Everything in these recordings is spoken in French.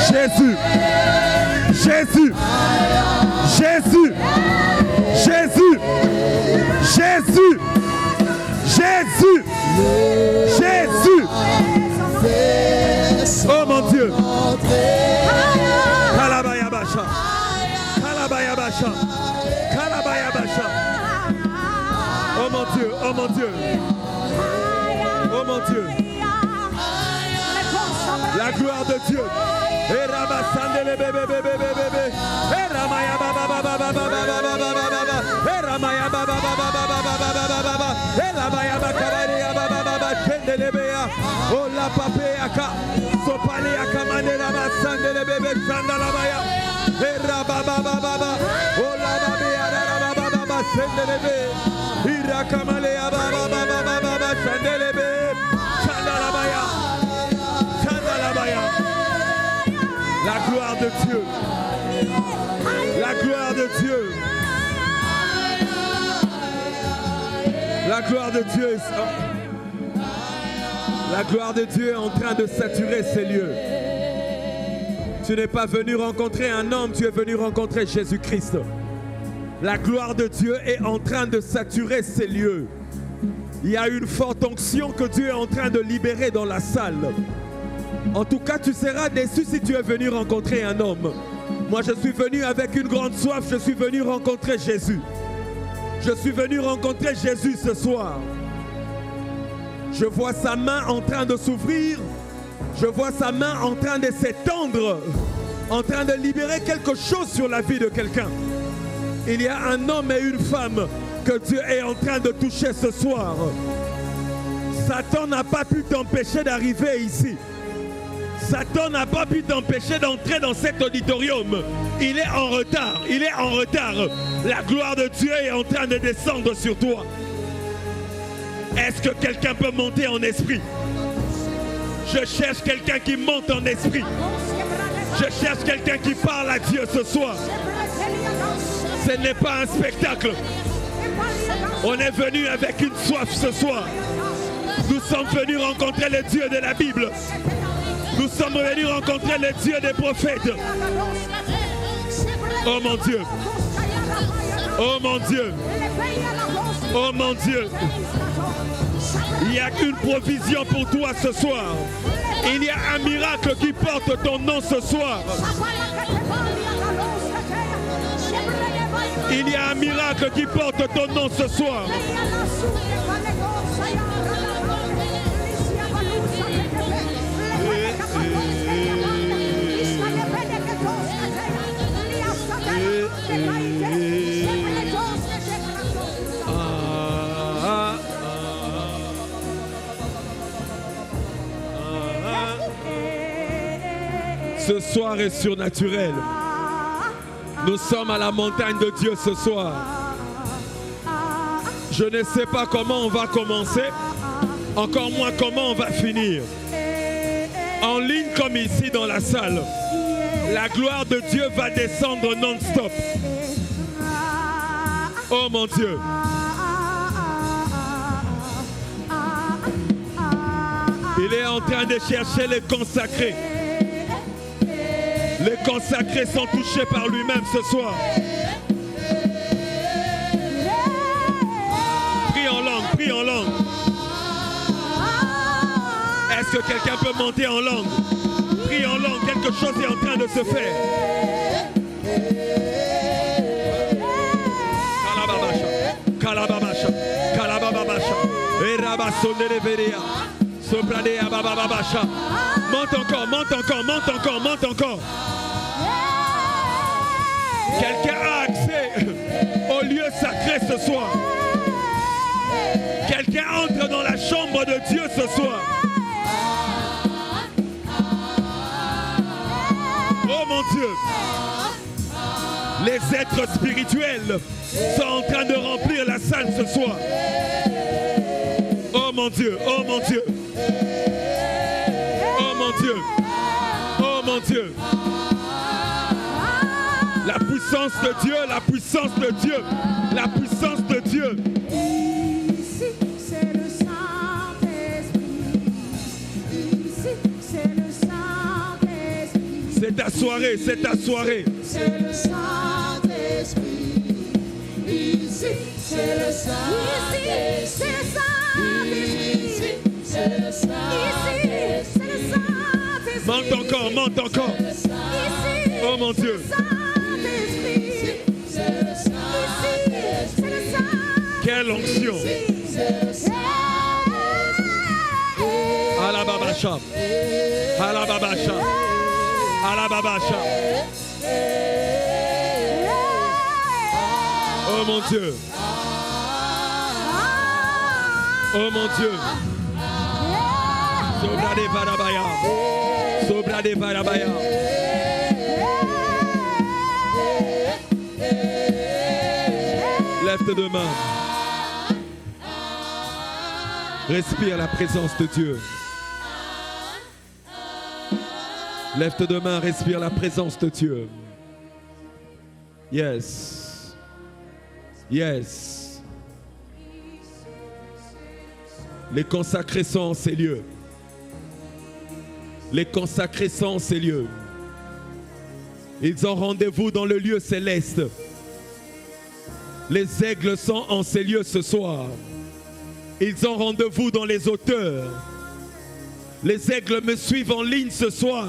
Jésus. Jésus. Jésus. Jésus. Jésus. Jésus. Jésus. Jésus. Oh mon Dieu. Kalabaya Basha. Kalabaya Basha. Kalabaya Basha. Oh mon Dieu. Oh mon Dieu. Oh mon Dieu. La gloire de Dieu. Et Rabassandele bébé bébé bébé. Et Ramaya baba baba baba baba baba. Et Ramaya baba baba baba baba baba. Et Ramaya bakabaria baba baba chendele bea. Oh la papeaka. Sopali akamane Rabassandele bébé chandala baya. Et Rababa baba. Oh la babia baba baba chendele bea. Irakamale baba baba baba chendele bea. Chandala baya. La gloire de Dieu. La gloire de Dieu. La gloire de Dieu. La gloire de Dieu est en train de saturer ces lieux. Tu n'es pas venu rencontrer un homme, tu es venu rencontrer Jésus-Christ. La gloire de Dieu est en train de saturer ces lieux. Il y a une forte onction que Dieu est en train de libérer dans la salle. En tout cas, tu seras déçu si tu es venu rencontrer un homme. Moi, je suis venu avec une grande soif. Je suis venu rencontrer Jésus. Je suis venu rencontrer Jésus ce soir. Je vois sa main en train de s'ouvrir. Je vois sa main en train de s'étendre, en train de libérer quelque chose sur la vie de quelqu'un. Il y a un homme et une femme que Dieu est en train de toucher ce soir. Satan n'a pas pu t'empêcher d'arriver ici. Satan n'a pas pu t'empêcher d'entrer dans cet auditorium. Il est en retard, il est en retard. La gloire de Dieu est en train de descendre sur toi. Est-ce que quelqu'un peut monter en esprit? Je cherche quelqu'un qui monte en esprit. Je cherche quelqu'un qui parle à Dieu ce soir. Ce n'est pas un spectacle. On est venu avec une soif ce soir. Nous sommes venus rencontrer le Dieu de la Bible. Nous sommes venus rencontrer le Dieu des prophètes. Oh mon Dieu. Oh mon Dieu. Oh mon Dieu. Il n'y a qu'une provision pour toi ce soir. Il y a un miracle qui porte ton nom ce soir. Il y a un miracle qui porte ton nom ce soir. Ce soir est surnaturel. Nous sommes à la montagne de Dieu ce soir. Je ne sais pas comment on va commencer, encore moins comment on va finir. En ligne comme ici dans la salle, la gloire de Dieu va descendre non-stop. Oh mon Dieu. Il est en train de chercher les consacrés. Les consacrés sont touchés par lui-même ce soir. Prie en langue, prie en langue. Est-ce que quelqu'un peut monter en langue? Prie en langue, quelque chose est en train de se faire. Kalababasha, kalababasha, erabasondereveria, sopradea bababasha. Monte encore, monte encore, monte encore, monte encore. Quelqu'un a accès au lieu sacré ce soir. Quelqu'un entre dans la chambre de Dieu ce soir. Oh mon Dieu. Les êtres spirituels sont en train de remplir la salle ce soir. Oh mon Dieu, oh mon Dieu. Oh mon Dieu. Oh mon Dieu. La puissance de Dieu, la puissance de Dieu, la puissance de Dieu. Ici, c'est le Saint-Esprit. Ici, c'est le Saint-Esprit. ta soirée, c'est ta soirée. C'est le Saint-Esprit. Ici, c'est le Saint-Esprit. Ici, c'est le Saint-Esprit. Ici, c'est le Saint-Esprit. Ici, c'est le Saint-Esprit. Monte encore, monte encore. Ici, Oh mon Dieu. Saint-Esprit. Ici, c'est le Saint-Esprit. C'est le Saint-Esprit. Quelle onction. Alababacha. Alababacha. Alababacha. Oh mon Dieu. Oh mon Dieu. Sobra de Varabaya. Sobra de Varabaya. Lève tes deux mains. Respire la présence de Dieu. Lève tes deux mains, respire la présence de Dieu. Yes. Yes. Les consacrés sont en ces lieux. Les consacrés sont en ces lieux. Ils ont rendez-vous dans le lieu céleste. Les aigles sont en ces lieux ce soir. Ils ont rendez-vous dans les hauteurs. Les aigles me suivent en ligne ce soir.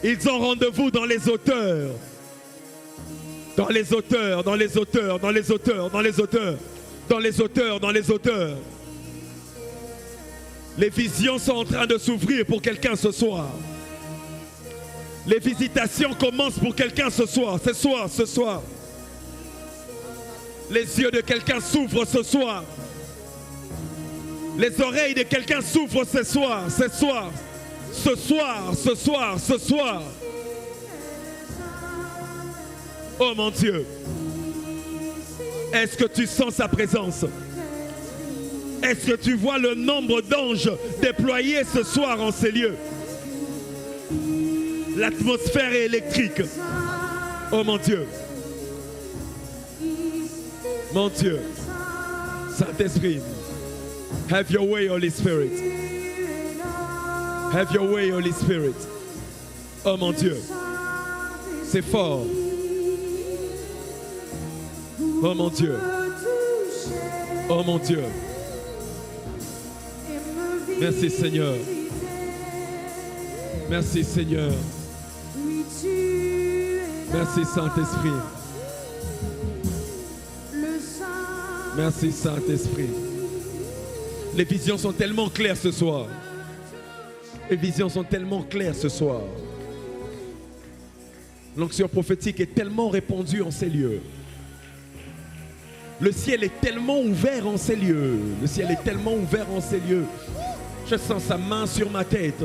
Ils ont rendez-vous dans les hauteurs. Dans les hauteurs, dans les hauteurs, dans les hauteurs, dans les hauteurs. Dans les hauteurs, dans les hauteurs. Les visions sont en train de s'ouvrir pour quelqu'un ce soir. Les visitations commencent pour quelqu'un ce soir. Ce soir, ce soir. Les yeux de quelqu'un s'ouvrent ce soir. Les oreilles de quelqu'un s'ouvrent ce soir, ce soir. Ce soir, ce soir, ce soir. Oh mon Dieu. Est-ce que tu sens sa présence? Est-ce que tu vois le nombre d'anges déployés ce soir en ces lieux? L'atmosphère est électrique. Oh mon Dieu. Mon Dieu. Saint-Esprit. Have your way, Holy Spirit. Have your way, Holy Spirit. Oh mon Dieu. C'est fort. Oh mon Dieu. Oh mon Dieu. Merci Seigneur. Merci Seigneur. Merci Saint-Esprit. Merci Saint-Esprit. Les visions sont tellement claires ce soir. Les visions sont tellement claires ce soir. L'onction prophétique est tellement répandue en ces lieux. Le ciel est tellement ouvert en ces lieux. Le ciel est tellement ouvert en ces lieux. Je sens sa main sur ma tête.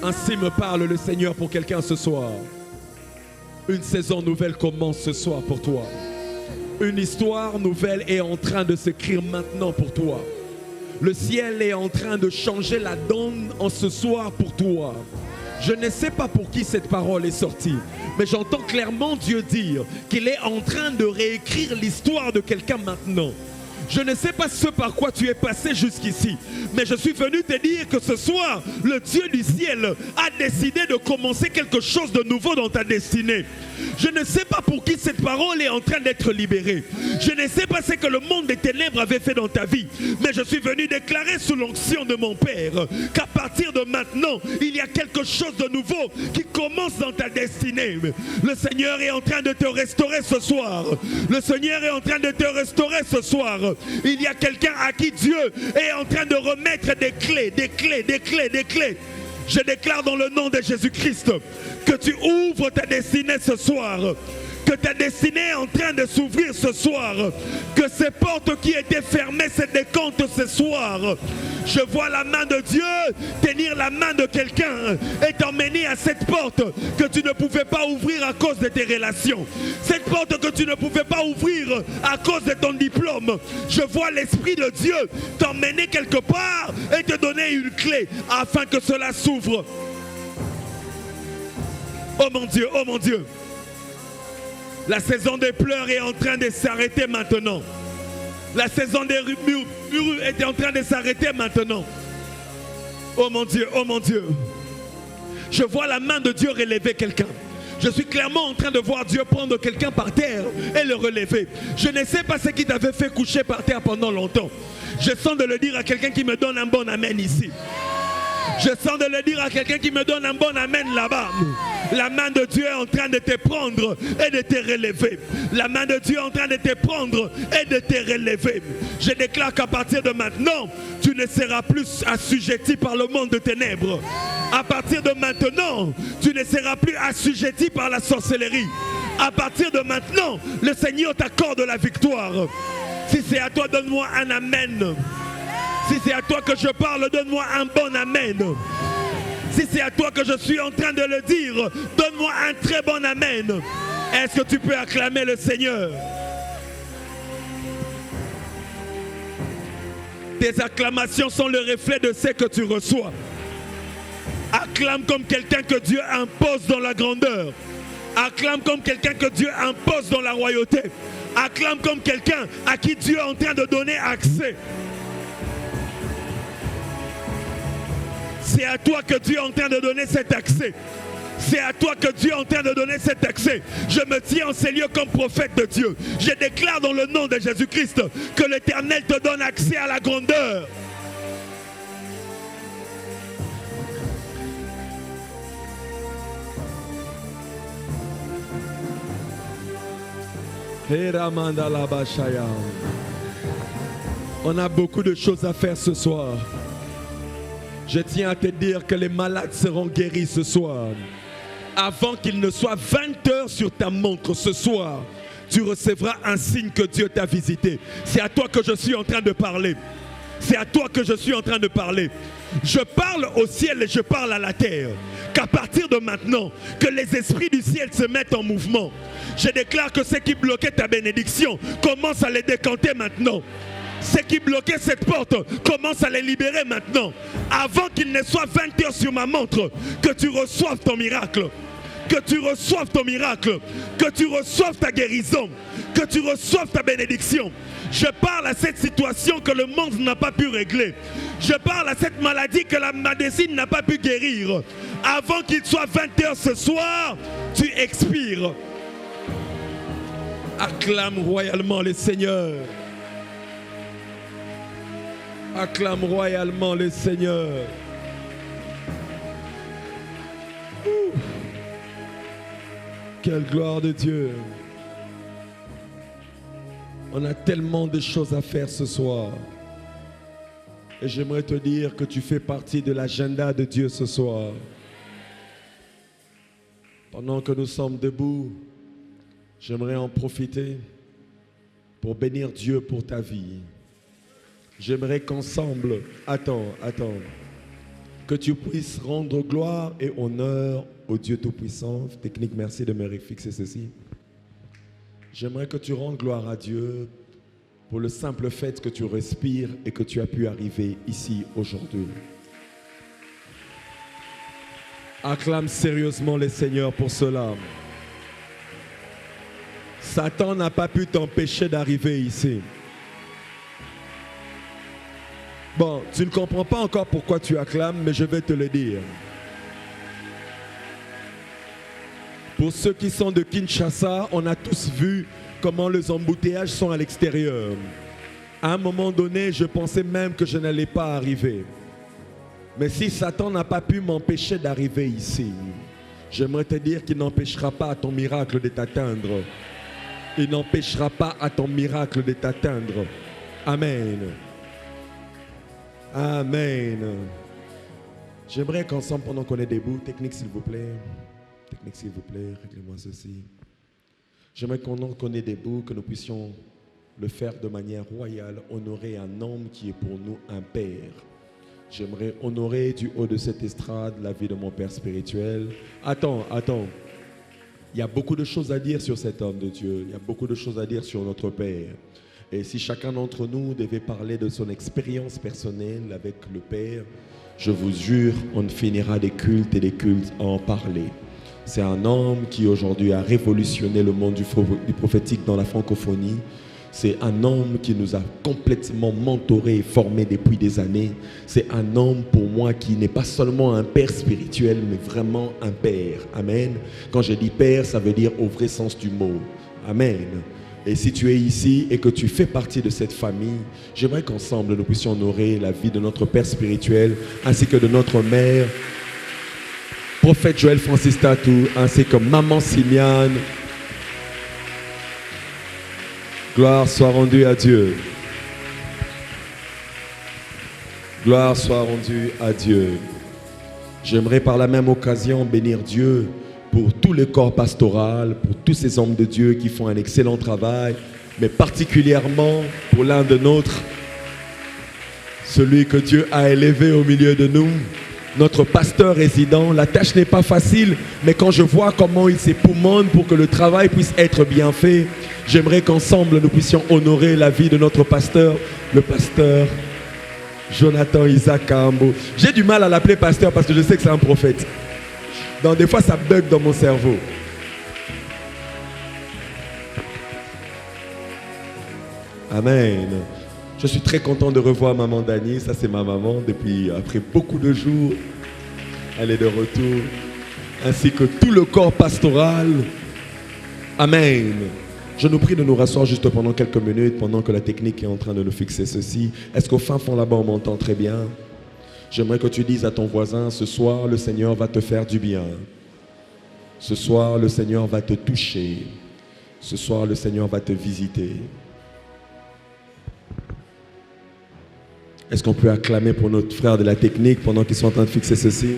Ainsi me parle le Seigneur pour quelqu'un ce soir. Une saison nouvelle commence ce soir pour toi. Une histoire nouvelle est en train de s'écrire maintenant pour toi. Le ciel est en train de changer la donne en ce soir pour toi. Je ne sais pas pour qui cette parole est sortie, mais j'entends clairement Dieu dire qu'il est en train de réécrire l'histoire de quelqu'un maintenant. Je ne sais pas ce par quoi tu es passé jusqu'ici, mais je suis venu te dire que ce soir, le Dieu du ciel a décidé de commencer quelque chose de nouveau dans ta destinée. Je ne sais pas pour qui cette parole est en train d'être libérée. Je ne sais pas ce que le monde des ténèbres avait fait dans ta vie, mais je suis venu déclarer sous l'onction de mon Père qu'à partir de maintenant, il y a quelque chose de nouveau qui commence dans ta destinée. Le Seigneur est en train de te restaurer ce soir. Le Seigneur est en train de te restaurer ce soir. Il y a quelqu'un à qui Dieu est en train de remettre des clés, des clés, des clés, des clés. Je déclare dans le nom de Jésus-Christ que tu ouvres ta destinée ce soir. Que ta destinée est en train de s'ouvrir ce soir. Que ces portes qui étaient fermées se décantent ce soir. Je vois la main de Dieu tenir la main de quelqu'un et t'emmener à cette porte que tu ne pouvais pas ouvrir à cause de tes relations. Cette porte que tu ne pouvais pas ouvrir à cause de ton diplôme. Je vois l'Esprit de Dieu t'emmener quelque part et te donner une clé afin que cela s'ouvre. Oh mon Dieu, oh mon Dieu. La saison des pleurs est en train de s'arrêter maintenant. La saison des murmures est en train de s'arrêter maintenant. Oh mon Dieu, oh mon Dieu. Je vois la main de Dieu relever quelqu'un. Je suis clairement en train de voir Dieu prendre quelqu'un par terre et le relever. Je ne sais pas ce qui t'avait fait coucher par terre pendant longtemps. Je sens de le dire à quelqu'un qui me donne un bon amen ici. Je sens de le dire à quelqu'un qui me donne un bon amen là-bas. La main de Dieu est en train de te prendre et de te relever. La main de Dieu est en train de te prendre et de te relever. Je déclare qu'à partir de maintenant, tu ne seras plus assujetti par le monde de ténèbres. À partir de maintenant, tu ne seras plus assujetti par la sorcellerie. À partir de maintenant, le Seigneur t'accorde la victoire. Si c'est à toi, donne-moi un amen. Si c'est à toi que je parle, donne-moi un bon amen. Si c'est à toi que je suis en train de le dire, donne-moi un très bon amen. Est-ce que tu peux acclamer le Seigneur? Tes acclamations sont le reflet de ce que tu reçois. Acclame comme quelqu'un que Dieu impose dans la grandeur. Acclame comme quelqu'un que Dieu impose dans la royauté. Acclame comme quelqu'un à qui Dieu est en train de donner accès. C'est à toi que Dieu est en train de donner cet accès. C'est à toi que Dieu est en train de donner cet accès. Je me tiens en ces lieux comme prophète de Dieu. Je déclare dans le nom de Jésus-Christ que l'Éternel te donne accès à la grandeur. On a beaucoup de choses à faire ce soir. Je tiens à te dire que les malades seront guéris ce soir. Avant qu'il ne soit 20 heures sur ta montre ce soir, tu recevras un signe que Dieu t'a visité. C'est à toi que je suis en train de parler. C'est à toi que je suis en train de parler. Je parle au ciel et je parle à la terre. Qu'à partir de maintenant, que les esprits du ciel se mettent en mouvement. Je déclare que ce qui bloquait ta bénédiction commence à les décanter maintenant. Ce qui bloquait cette porte commence à les libérer maintenant. Avant qu'il ne soit 20 heures sur ma montre, que tu reçoives ton miracle. Que tu reçoives ton miracle. Que tu reçoives ta guérison. Que tu reçoives ta bénédiction. Je parle à cette situation que le monde n'a pas pu régler. Je parle à cette maladie que la médecine n'a pas pu guérir. Avant qu'il soit 20 heures ce soir, tu expires. Acclame royalement le Seigneur. Acclame royalement le Seigneur. Quelle gloire de Dieu. On a tellement de choses à faire ce soir. Et j'aimerais te dire que tu fais partie de l'agenda de Dieu ce soir. Pendant que nous sommes debout, j'aimerais en profiter pour bénir Dieu pour ta vie. J'aimerais qu'ensemble, attends, que tu puisses rendre gloire et honneur au Dieu Tout-Puissant. Technique, merci de me fixer ceci. J'aimerais que tu rendes gloire à Dieu pour le simple fait que tu respires et que tu as pu arriver ici aujourd'hui. Acclame sérieusement le Seigneur pour cela. Satan n'a pas pu t'empêcher d'arriver ici. Bon, tu ne comprends pas encore pourquoi tu acclames, mais je vais te le dire. Pour ceux qui sont de Kinshasa, on a tous vu comment les embouteillages sont à l'extérieur. À un moment donné, je pensais même que je n'allais pas arriver. Mais si Satan n'a pas pu m'empêcher d'arriver ici, j'aimerais te dire qu'il n'empêchera pas à ton miracle de t'atteindre. Il n'empêchera pas à ton miracle de t'atteindre. Amen. Amen. J'aimerais qu'ensemble, pendant qu'on est debout, technique s'il vous plaît. Technique s'il vous plaît, réglez-moi ceci. J'aimerais qu'on est debout, que nous puissions le faire de manière royale, honorer un homme qui est pour nous un père. J'aimerais honorer du haut de cette estrade la vie de mon père spirituel. Attends. Il y a beaucoup de choses à dire sur cet homme de Dieu. Il y a beaucoup de choses à dire sur notre Père. Et si chacun d'entre nous devait parler de son expérience personnelle avec le Père, je vous jure, on finira des cultes et des cultes à en parler. C'est un homme qui aujourd'hui a révolutionné le monde du prophétique dans la francophonie. C'est un homme qui nous a complètement mentorés et formés depuis des années. C'est un homme pour moi qui n'est pas seulement un père spirituel, mais vraiment un père. Amen. Quand je dis père, ça veut dire au vrai sens du mot. Amen. Et si tu es ici et que tu fais partie de cette famille, j'aimerais qu'ensemble nous puissions honorer la vie de notre père spirituel ainsi que de notre mère, prophète Joël Francis Tatou, ainsi que maman Simiane. Gloire soit rendue à Dieu. Gloire soit rendue à Dieu. J'aimerais par la même occasion bénir Dieu pour tout le corps pastoral, pour tous ces hommes de Dieu qui font un excellent travail, mais particulièrement pour l'un de nôtres, celui que Dieu a élevé au milieu de nous, notre pasteur résident. La tâche n'est pas facile, mais quand je vois comment il s'époumonne pour que le travail puisse être bien fait, j'aimerais qu'ensemble nous puissions honorer la vie de notre pasteur, le pasteur Jonathan Isaac Kambo. J'ai du mal à l'appeler pasteur parce que je sais que c'est un prophète. Donc des fois ça bug dans mon cerveau. Amen. Je suis très content de revoir maman Dani. Ça c'est ma maman depuis après beaucoup de jours. Elle est de retour. Ainsi que tout le corps pastoral. Amen. Je nous prie de nous rasseoir juste pendant quelques minutes, pendant que la technique est en train de nous fixer ceci. Est-ce qu'au fin fond là-bas on m'entend très bien? J'aimerais que tu dises à ton voisin, ce soir le Seigneur va te faire du bien. Ce soir le Seigneur va te toucher. Ce soir le Seigneur va te visiter. Est-ce qu'on peut acclamer pour notre frère de la technique pendant qu'ils sont en train de fixer ceci?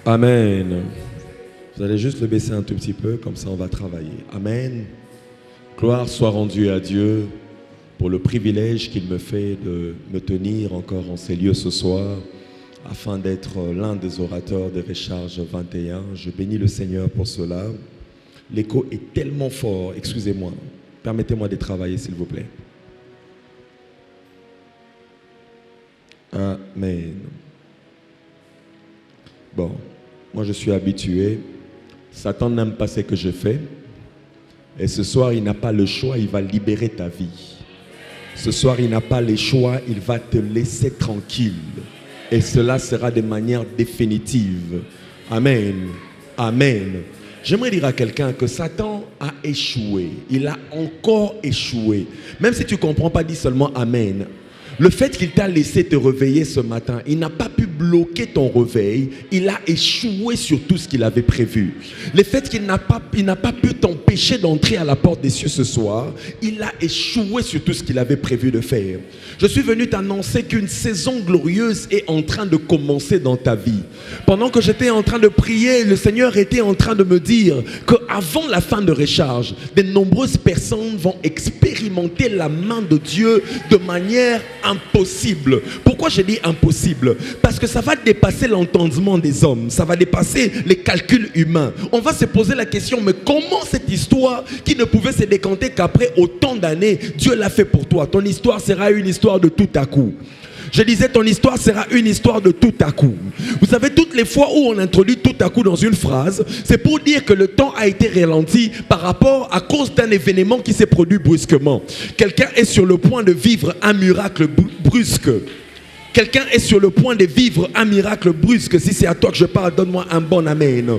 Amen. Vous allez juste le baisser un tout petit peu, comme ça on va travailler. Amen. Gloire soit rendue à Dieu pour le privilège qu'il me fait de me tenir encore en ces lieux ce soir, afin d'être l'un des orateurs de Recharge 21. Je bénis le Seigneur pour cela. L'écho est tellement fort, excusez-moi. Permettez-moi de travailler s'il vous plaît. Amen. Bon. Moi, je suis habitué. Satan n'aime pas ce que je fais. Et ce soir, il n'a pas le choix, il va libérer ta vie. Ce soir, il n'a pas le choix, il va te laisser tranquille. Et cela sera de manière définitive. Amen. Amen. J'aimerais dire à quelqu'un que Satan a échoué. Il a encore échoué. Même si tu ne comprends pas, dis seulement Amen. Le fait qu'il t'a laissé te réveiller ce matin, il n'a pas pu bloquer ton réveil. Il a échoué sur tout ce qu'il avait prévu. Le fait qu'il n'a pas pu t'empêcher d'entrer à la porte des cieux ce soir, il a échoué sur tout ce qu'il avait prévu de faire. Je suis venu t'annoncer qu'une saison glorieuse est en train de commencer dans ta vie. Pendant que j'étais en train de prier, le Seigneur était en train de me dire qu'avant la fin de Recharge, de nombreuses personnes vont expérimenter la main de Dieu de manière impossible. Pourquoi je dis impossible? Parce que ça va dépasser l'entendement des hommes, ça va dépasser les calculs humains. On va se poser la question, mais comment cette histoire qui ne pouvait se décanter qu'après autant d'années, Dieu l'a fait pour toi? Ton histoire sera une histoire de tout à coup. Je disais, ton histoire sera une histoire de tout à coup. Vous savez, toutes les fois où on introduit tout à coup dans une phrase, c'est pour dire que le temps a été ralenti par rapport à cause d'un événement qui s'est produit brusquement. Quelqu'un est sur le point de vivre un miracle brusque. Quelqu'un est sur le point de vivre un miracle brusque. Si c'est à toi que je parle, donne-moi un bon amen.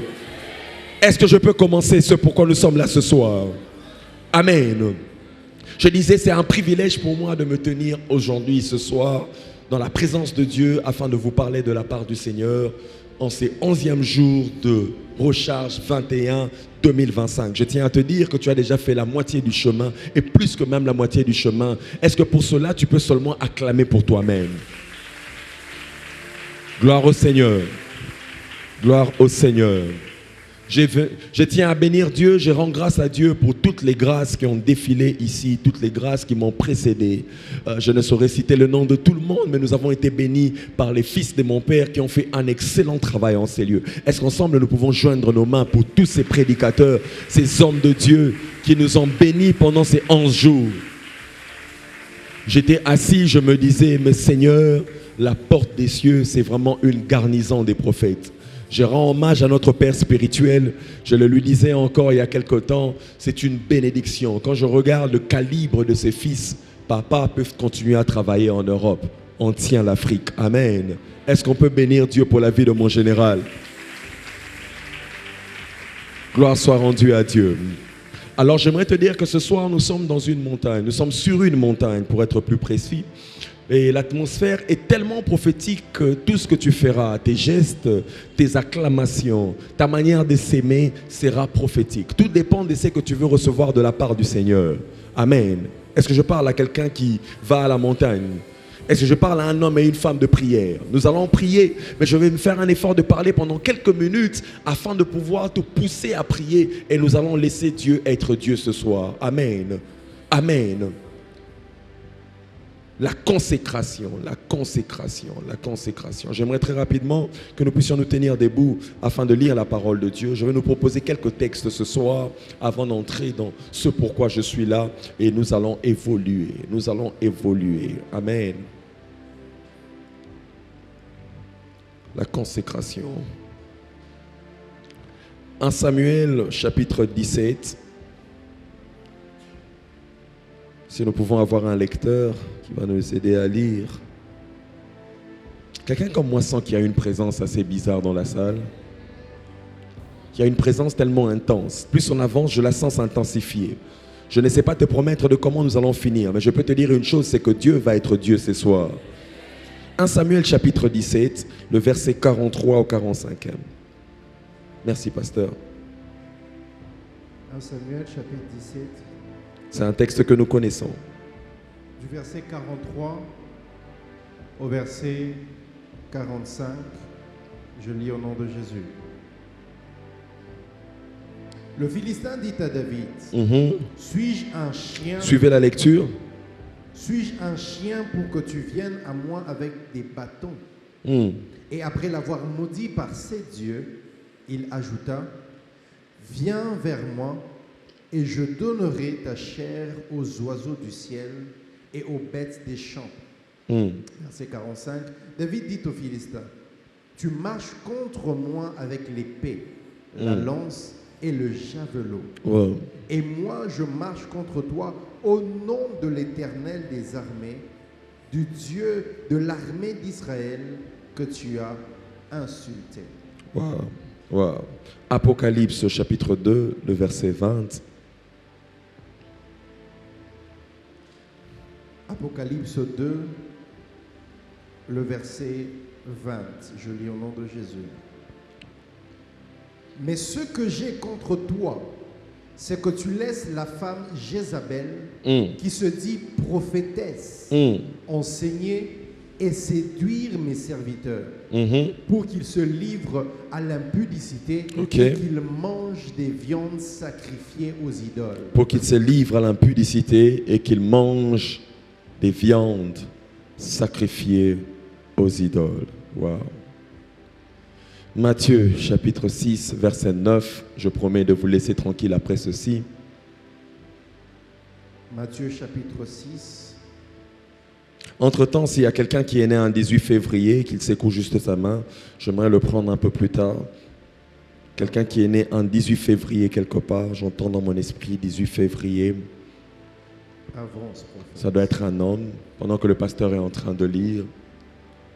Est-ce que je peux commencer ce pourquoi nous sommes là ce soir? Amen. Je disais, c'est un privilège pour moi de me tenir aujourd'hui, ce soir, dans la présence de Dieu, afin de vous parler de la part du Seigneur en ces 11e jours de Recharge 21 2025. Je tiens à te dire que tu as déjà fait la moitié du chemin et plus que même la moitié du chemin. Est-ce que pour cela, tu peux seulement acclamer pour toi-même? Gloire au Seigneur. Gloire au Seigneur. Je tiens à bénir Dieu, je rends grâce à Dieu pour toutes les grâces qui ont défilé ici, toutes les grâces qui m'ont précédé. Je ne saurais citer le nom de tout le monde, mais nous avons été bénis par les fils de mon Père qui ont fait un excellent travail en ces lieux. Est-ce qu'ensemble nous pouvons joindre nos mains pour tous ces prédicateurs, ces hommes de Dieu qui nous ont bénis pendant ces 11 jours? J'étais assis, je me disais, mais Seigneur, la porte des cieux, c'est vraiment une garnison des prophètes. Je rends hommage à notre Père spirituel. Je le lui disais encore il y a quelque temps, c'est une bénédiction. Quand je regarde le calibre de ses fils, papa peut continuer à travailler en Europe. On tient l'Afrique. Amen. Est-ce qu'on peut bénir Dieu pour la vie de mon général? Gloire soit rendue à Dieu. Alors j'aimerais te dire que ce soir, nous sommes dans une montagne. Nous sommes sur une montagne, pour être plus précis. Et l'atmosphère est tellement prophétique que tout ce que tu feras, tes gestes, tes acclamations, ta manière de s'aimer sera prophétique. Tout dépend de ce que tu veux recevoir de la part du Seigneur. Amen. Est-ce que je parle à quelqu'un qui va à la montagne? Est-ce que je parle à un homme et une femme de prière? Nous allons prier, mais je vais me faire un effort de parler pendant quelques minutes afin de pouvoir te pousser à prier. Et nous allons laisser Dieu être Dieu ce soir. Amen. Amen. La consécration, la consécration, la consécration. J'aimerais très rapidement que nous puissions nous tenir debout afin de lire la parole de Dieu. Je vais nous proposer quelques textes ce soir avant d'entrer dans ce pourquoi je suis là et nous allons évoluer. Nous allons évoluer. Amen. La consécration. 1 Samuel chapitre 17. Si nous pouvons avoir un lecteur qui va nous aider à lire. Quelqu'un comme moi sent qu'il y a une présence assez bizarre dans la salle. Qu'il y a une présence tellement intense. Plus on avance, je la sens intensifiée. Je ne sais pas te promettre de comment nous allons finir, mais je peux te dire une chose, c'est que Dieu va être Dieu ce soir. 1 Samuel chapitre 17, le verset 43 au 45. Merci, pasteur. 1 Samuel chapitre 17. C'est un texte que nous connaissons. Du verset 43 au verset 45, je lis au nom de Jésus. Le Philistin dit à David, suis-je un chien? Suivez la lecture. Suis-je un chien pour que tu viennes à moi avec des bâtons? Et après l'avoir maudit par ses dieux, il ajouta, viens vers moi et je donnerai ta chair aux oiseaux du ciel et aux bêtes des champs. Verset 45. David dit aux Philistins, tu marches contre moi avec l'épée, la lance et le javelot. Wow. Et moi, je marche contre toi au nom de l'Éternel des armées, du Dieu de l'armée d'Israël que tu as insulté. Wow. Wow. Apocalypse chapitre 2, le verset 20. Apocalypse 2, le verset 20. Je lis au nom de Jésus. Mais ce que j'ai contre toi, c'est que tu laisses la femme Jézabel, qui se dit prophétesse, enseigner et séduire mes serviteurs, pour qu'ils se livrent à l'impudicité et qu'ils mangent des viandes sacrifiées aux idoles. Pour qu'ils se livrent à l'impudicité et qu'ils mangent des viandes sacrifiées aux idoles. Wow. Matthieu chapitre 6 verset 9. Je promets de vous laisser tranquille après ceci. Matthieu chapitre 6. Entre-temps, s'il y a quelqu'un qui est né un 18 février, qu'il secoue juste sa main, j'aimerais le prendre un peu plus tard. Quelqu'un qui est né un 18 février quelque part, j'entends dans mon esprit 18 février. Avance, prophète. Ça doit être un homme, pendant que le pasteur est en train de lire.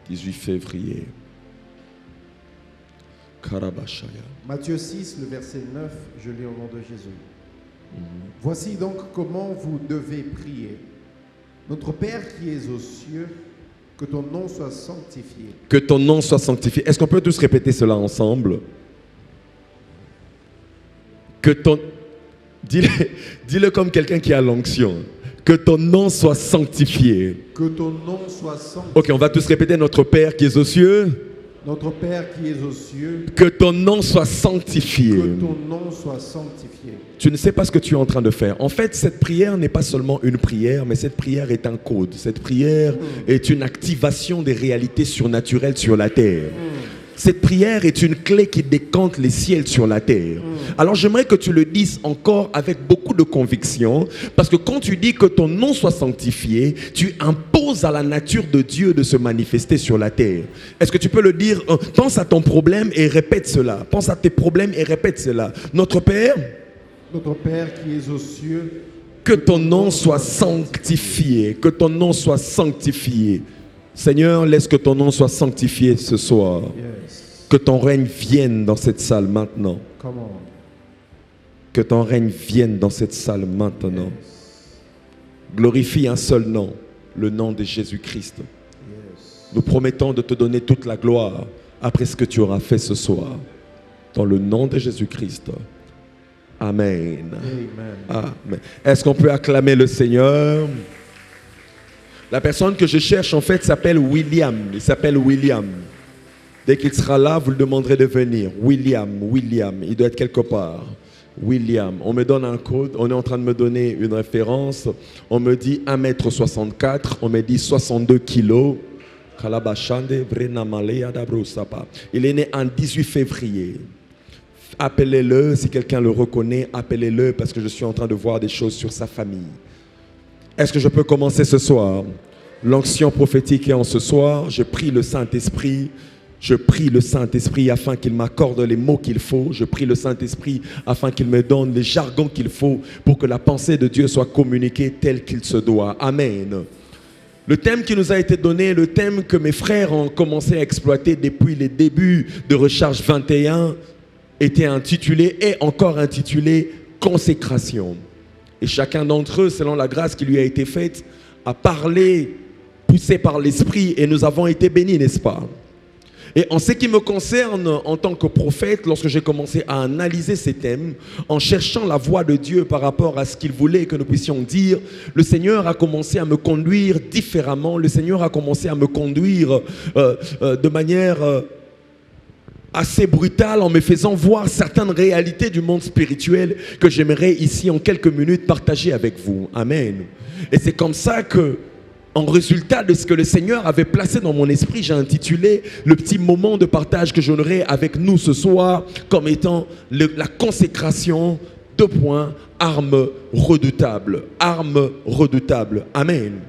18 février. Karabashaya. Matthieu 6, le verset 9, je lis au nom de Jésus. Voici donc comment vous devez prier. Notre Père qui es aux cieux, que ton nom soit sanctifié. Que ton nom soit sanctifié. Est-ce qu'on peut tous répéter cela ensemble? Que ton... Dis-le comme quelqu'un qui a l'onction. Que ton nom soit sanctifié. Que ton nom soit sanctifié. Ok, on va tous répéter. Notre Père qui est aux cieux. Notre Père qui es aux cieux, que ton nom soit sanctifié. que ton nom soit sanctifié. Tu ne sais pas ce que tu es en train de faire. En fait, cette prière n'est pas seulement une prière, mais cette prière est un code. Cette prière est une activation des réalités surnaturelles sur la terre. Cette prière est une clé qui décante les ciels sur la terre. Alors j'aimerais que tu le dises encore avec beaucoup de conviction, parce que quand tu dis que ton nom soit sanctifié, tu imposes à la nature de Dieu de se manifester sur la terre. Est-ce que tu peux le dire? Pense à ton problème et répète cela. Pense à tes problèmes et répète cela. Notre Père, qui es aux cieux, que ton nom soit sanctifié, que ton nom soit sanctifié. Seigneur, laisse que ton nom soit sanctifié ce soir. Yes. Que ton règne vienne dans cette salle maintenant. Come on. Que ton règne vienne dans cette salle maintenant. Yes. Glorifie un seul nom, le nom de Jésus-Christ. Yes. Nous promettons de te donner toute la gloire après ce que tu auras fait ce soir. Dans le nom de Jésus-Christ. Amen. Amen. Amen. Est-ce qu'on peut acclamer le Seigneur? La personne que je cherche en fait s'appelle William. Il s'appelle William. Dès qu'il sera là, vous le demanderez de venir. William. Il doit être quelque part. William. On me donne un code. On est en train de me donner une référence. On me dit 1m64. On me dit 62 kilos. Il est né en 18 février. Appelez-le. Si quelqu'un le reconnaît, appelez-le parce que je suis en train de voir des choses sur sa famille. Est-ce que je peux commencer ce soir? L'onction prophétique est en ce soir. Je prie le Saint-Esprit. Je prie le Saint-Esprit afin qu'il m'accorde les mots qu'il faut. Je prie le Saint-Esprit afin qu'il me donne les jargons qu'il faut pour que la pensée de Dieu soit communiquée telle qu'il se doit. Amen. Le thème qui nous a été donné, le thème que mes frères ont commencé à exploiter depuis les débuts de Recharge 21, était intitulé et encore intitulé « Consécration ». Et chacun d'entre eux, selon la grâce qui lui a été faite, a parlé, poussé par l'Esprit, et nous avons été bénis, n'est-ce pas? Et en ce qui me concerne, en tant que prophète, lorsque j'ai commencé à analyser ces thèmes, en cherchant la voix de Dieu par rapport à ce qu'il voulait que nous puissions dire, le Seigneur a commencé à me conduire différemment, le Seigneur a commencé à me conduire de manière assez brutale en me faisant voir certaines réalités du monde spirituel que j'aimerais ici en quelques minutes partager avec vous. Amen. Et c'est comme ça que, en résultat de ce que le Seigneur avait placé dans mon esprit, j'ai intitulé le petit moment de partage que j'aurai avec nous ce soir comme étant la consécration, arme redoutable. Arme redoutable. Amen.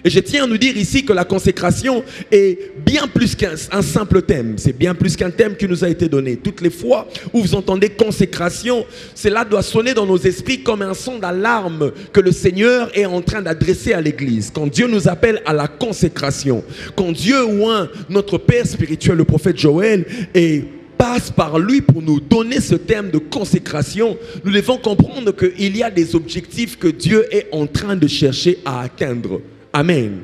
Et je tiens à nous dire ici que la consécration est bien plus qu'un simple thème. C'est bien plus qu'un thème qui nous a été donné. Toutes les fois où vous entendez consécration, cela doit sonner dans nos esprits comme un son d'alarme que le Seigneur est en train d'adresser à l'Église. Quand Dieu nous appelle à la consécration, quand Dieu oint notre Père spirituel, le prophète Joël, et passe par lui pour nous donner ce thème de consécration, nous devons comprendre qu'il y a des objectifs que Dieu est en train de chercher à atteindre. Amen.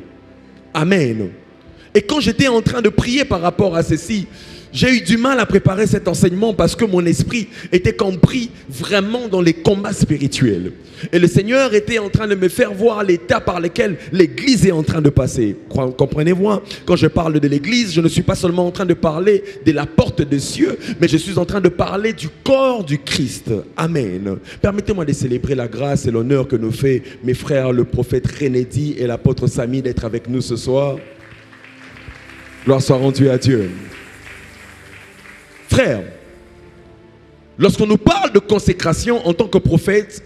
Amen. Et quand j'étais en train de prier par rapport à ceci, j'ai eu du mal à préparer cet enseignement parce que mon esprit était compris vraiment dans les combats spirituels. Et le Seigneur était en train de me faire voir l'état par lequel l'Église est en train de passer. Comprenez-vous, quand je parle de l'Église, je ne suis pas seulement en train de parler de la porte des cieux, mais je suis en train de parler du corps du Christ. Amen. Permettez-moi de célébrer la grâce et l'honneur que nous fait mes frères, le prophète Renédi et l'apôtre Samy d'être avec nous ce soir. Gloire soit rendue à Dieu. Frères, lorsqu'on nous parle de consécration en tant que prophète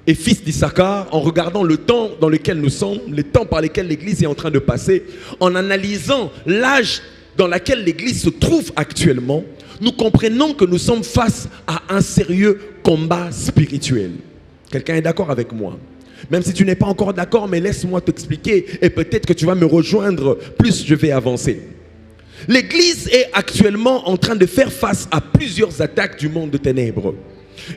et fils d'Issachar, en regardant le temps dans lequel nous sommes, les temps par lesquels l'Église est en train de passer, en analysant l'âge dans lequel l'Église se trouve actuellement, nous comprenons que nous sommes face à un sérieux combat spirituel. Quelqu'un est d'accord avec moi? Même si tu n'es pas encore d'accord, mais laisse-moi t'expliquer et peut-être que tu vas me rejoindre plus je vais avancer. L'Église est actuellement en train de faire face à plusieurs attaques du monde de ténèbres.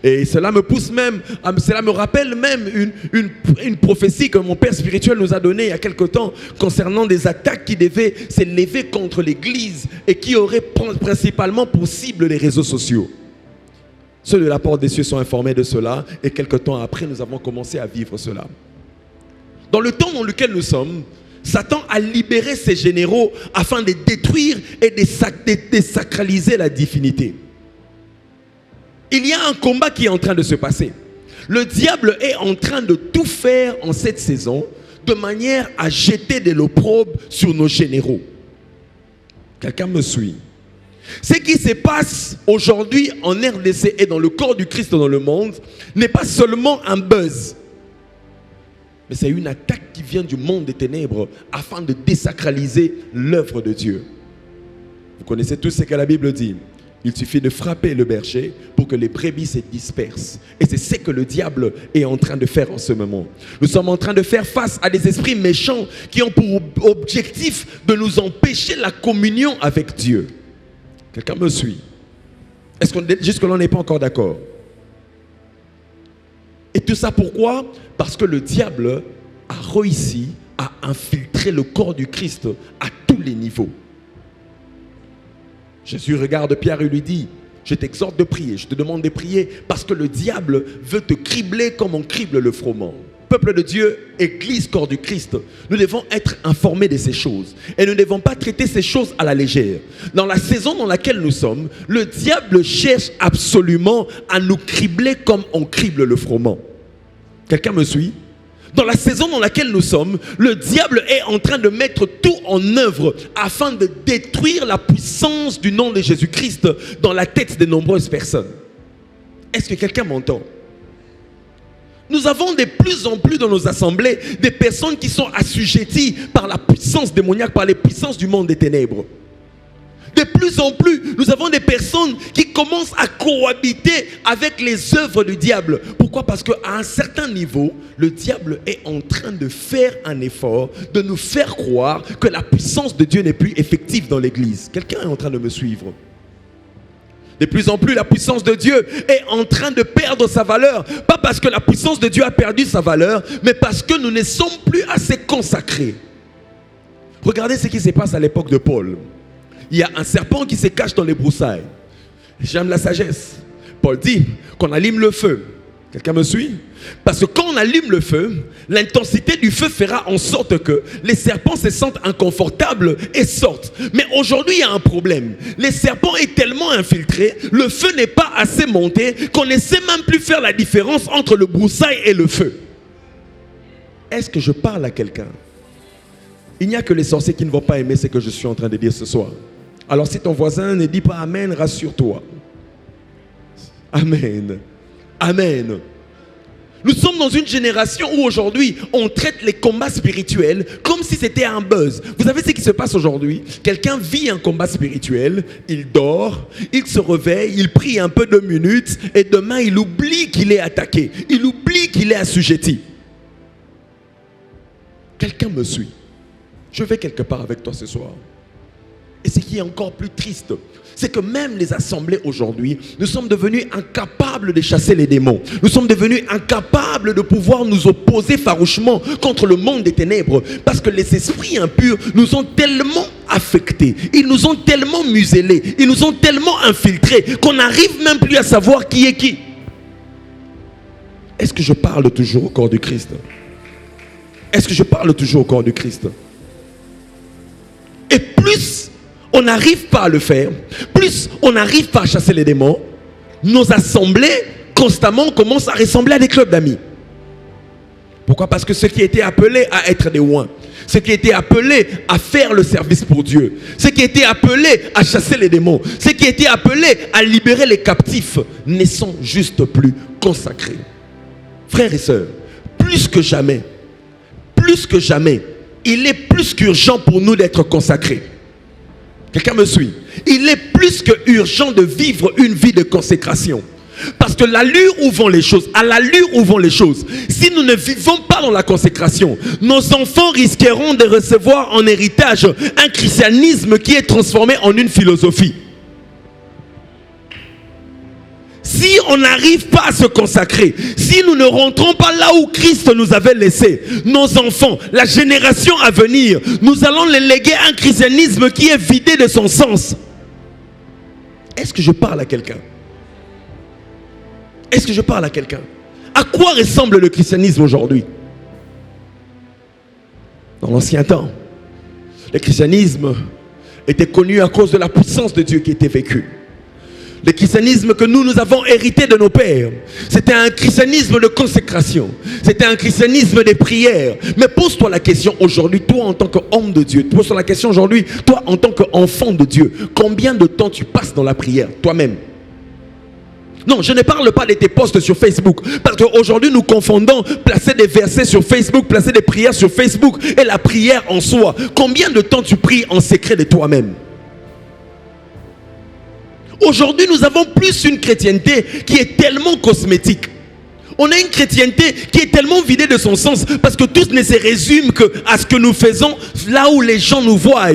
Et cela me pousse même, cela me rappelle même une prophétie que mon père spirituel nous a donnée il y a quelque temps concernant des attaques qui devaient s'élever contre l'Église et qui auraient principalement pour cible les réseaux sociaux. Ceux de la porte des cieux sont informés de cela et quelque temps après nous avons commencé à vivre cela. Dans le temps dans lequel nous sommes, Satan a libéré ses généraux afin de détruire et de désacraliser la divinité. Il y a un combat qui est en train de se passer. Le diable est en train de tout faire en cette saison de manière à jeter de l'opprobre sur nos généraux. Quelqu'un me suit? Ce qui se passe aujourd'hui en RDC et dans le corps du Christ dans le monde n'est pas seulement un buzz, mais c'est une attaque qui vient du monde des ténèbres afin de désacraliser l'œuvre de Dieu. Vous connaissez tous ce que la Bible dit. Il suffit de frapper le berger pour que les brebis se dispersent. Et c'est ce que le diable est en train de faire en ce moment. Nous sommes en train de faire face à des esprits méchants qui ont pour objectif de nous empêcher la communion avec Dieu. Quelqu'un me suit? Est-ce qu'on jusque-là on n'est pas encore d'accord? Et tout ça pourquoi? Parce que le diable a réussi à infiltrer le corps du Christ à tous les niveaux. Jésus regarde Pierre et lui dit: je t'exhorte de prier, je te demande de prier parce que le diable veut te cribler comme on crible le froment. Peuple de Dieu, Église, corps du Christ, nous devons être informés de ces choses et nous ne devons pas traiter ces choses à la légère. Dans la saison dans laquelle nous sommes, le diable cherche absolument à nous cribler comme on crible le froment. Quelqu'un me suit? Dans la saison dans laquelle nous sommes, le diable est en train de mettre tout en œuvre afin de détruire la puissance du nom de Jésus-Christ dans la tête de nombreuses personnes. Est-ce que quelqu'un m'entend? Nous avons de plus en plus dans nos assemblées des personnes qui sont assujetties par la puissance démoniaque, par les puissances du monde des ténèbres. De plus en plus, nous avons des personnes qui commencent à cohabiter avec les œuvres du diable. Pourquoi? Parce qu'à un certain niveau, le diable est en train de faire un effort, de nous faire croire que la puissance de Dieu n'est plus effective dans l'église. Quelqu'un est en train de me suivre? De plus en plus, la puissance de Dieu est en train de perdre sa valeur. Pas parce que la puissance de Dieu a perdu sa valeur, mais parce que nous ne sommes plus assez consacrés. Regardez ce qui se passe à l'époque de Paul. Il y a un serpent qui se cache dans les broussailles. J'aime la sagesse. Paul dit qu'on allume le feu. Quelqu'un me suit? Parce que quand on allume le feu, l'intensité du feu fera en sorte que les serpents se sentent inconfortables et sortent. Mais aujourd'hui, il y a un problème. Les serpents est tellement infiltré, le feu n'est pas assez monté qu'on ne sait même plus faire la différence entre le broussaille et le feu. Est-ce que je parle à quelqu'un? Il n'y a que les sorciers qui ne vont pas aimer ce que je suis en train de dire ce soir. Alors si ton voisin ne dit pas Amen, rassure-toi. Amen. Amen. Nous sommes dans une génération où aujourd'hui, on traite les combats spirituels comme si c'était un buzz. Vous savez ce qui se passe aujourd'hui? Quelqu'un vit un combat spirituel, il dort, il se réveille, il prie un peu 2 minutes et demain, il oublie qu'il est attaqué. Il oublie qu'il est assujetti. Quelqu'un me suit? Je vais quelque part avec toi ce soir. Et ce qui est encore plus triste, c'est que même les assemblées aujourd'hui, nous sommes devenus incapables de chasser les démons. Nous sommes devenus incapables de pouvoir nous opposer farouchement contre le monde des ténèbres. Parce que les esprits impurs nous ont tellement affectés. Ils nous ont tellement muselés. Ils nous ont tellement infiltrés qu'on n'arrive même plus à savoir qui est qui. Est-ce que je parle toujours au corps du Christ? Est-ce que je parle toujours au corps du Christ? Et plus on n'arrive pas à le faire, plus on n'arrive pas à chasser les démons, nos assemblées constamment commencent à ressembler à des clubs d'amis. Pourquoi? Parce que ceux qui étaient appelés à être des oins, ceux qui étaient appelés à faire le service pour Dieu, ceux qui étaient appelés à chasser les démons, ceux qui étaient appelés à libérer les captifs, ne sont juste plus consacrés. Frères et sœurs, plus que jamais, il est plus qu'urgent pour nous d'être consacrés. Quelqu'un me suit? Il est plus qu'urgent de vivre une vie de consécration. Parce que l'allure où vont les choses, à l'allure où vont les choses, si nous ne vivons pas dans la consécration, nos enfants risqueront de recevoir en héritage un christianisme qui est transformé en une philosophie. Si on n'arrive pas à se consacrer, si nous ne rentrons pas là où Christ nous avait laissé, nos enfants, la génération à venir, nous allons les léguer un christianisme qui est vidé de son sens. Est-ce que je parle à quelqu'un? Est-ce que je parle à quelqu'un? À quoi ressemble le christianisme aujourd'hui? Dans l'ancien temps, le christianisme était connu à cause de la puissance de Dieu qui était vécue. Le christianisme que nous avons hérité de nos pères, c'était un christianisme de consécration. C'était un christianisme des prières. Mais pose-toi la question aujourd'hui, toi en tant qu'homme de Dieu, pose-toi la question aujourd'hui, toi en tant qu'enfant de Dieu, combien de temps tu passes dans la prière, toi-même? Non, je ne parle pas de tes posts sur Facebook. Parce qu'aujourd'hui, nous confondons placer des versets sur Facebook, placer des prières sur Facebook et la prière en soi. Combien de temps tu pries en secret de toi-même? Aujourd'hui, nous avons plus une chrétienté qui est tellement cosmétique. On a une chrétienté qui est tellement vidée de son sens parce que tout ne se résume qu'à ce que nous faisons là où les gens nous voient.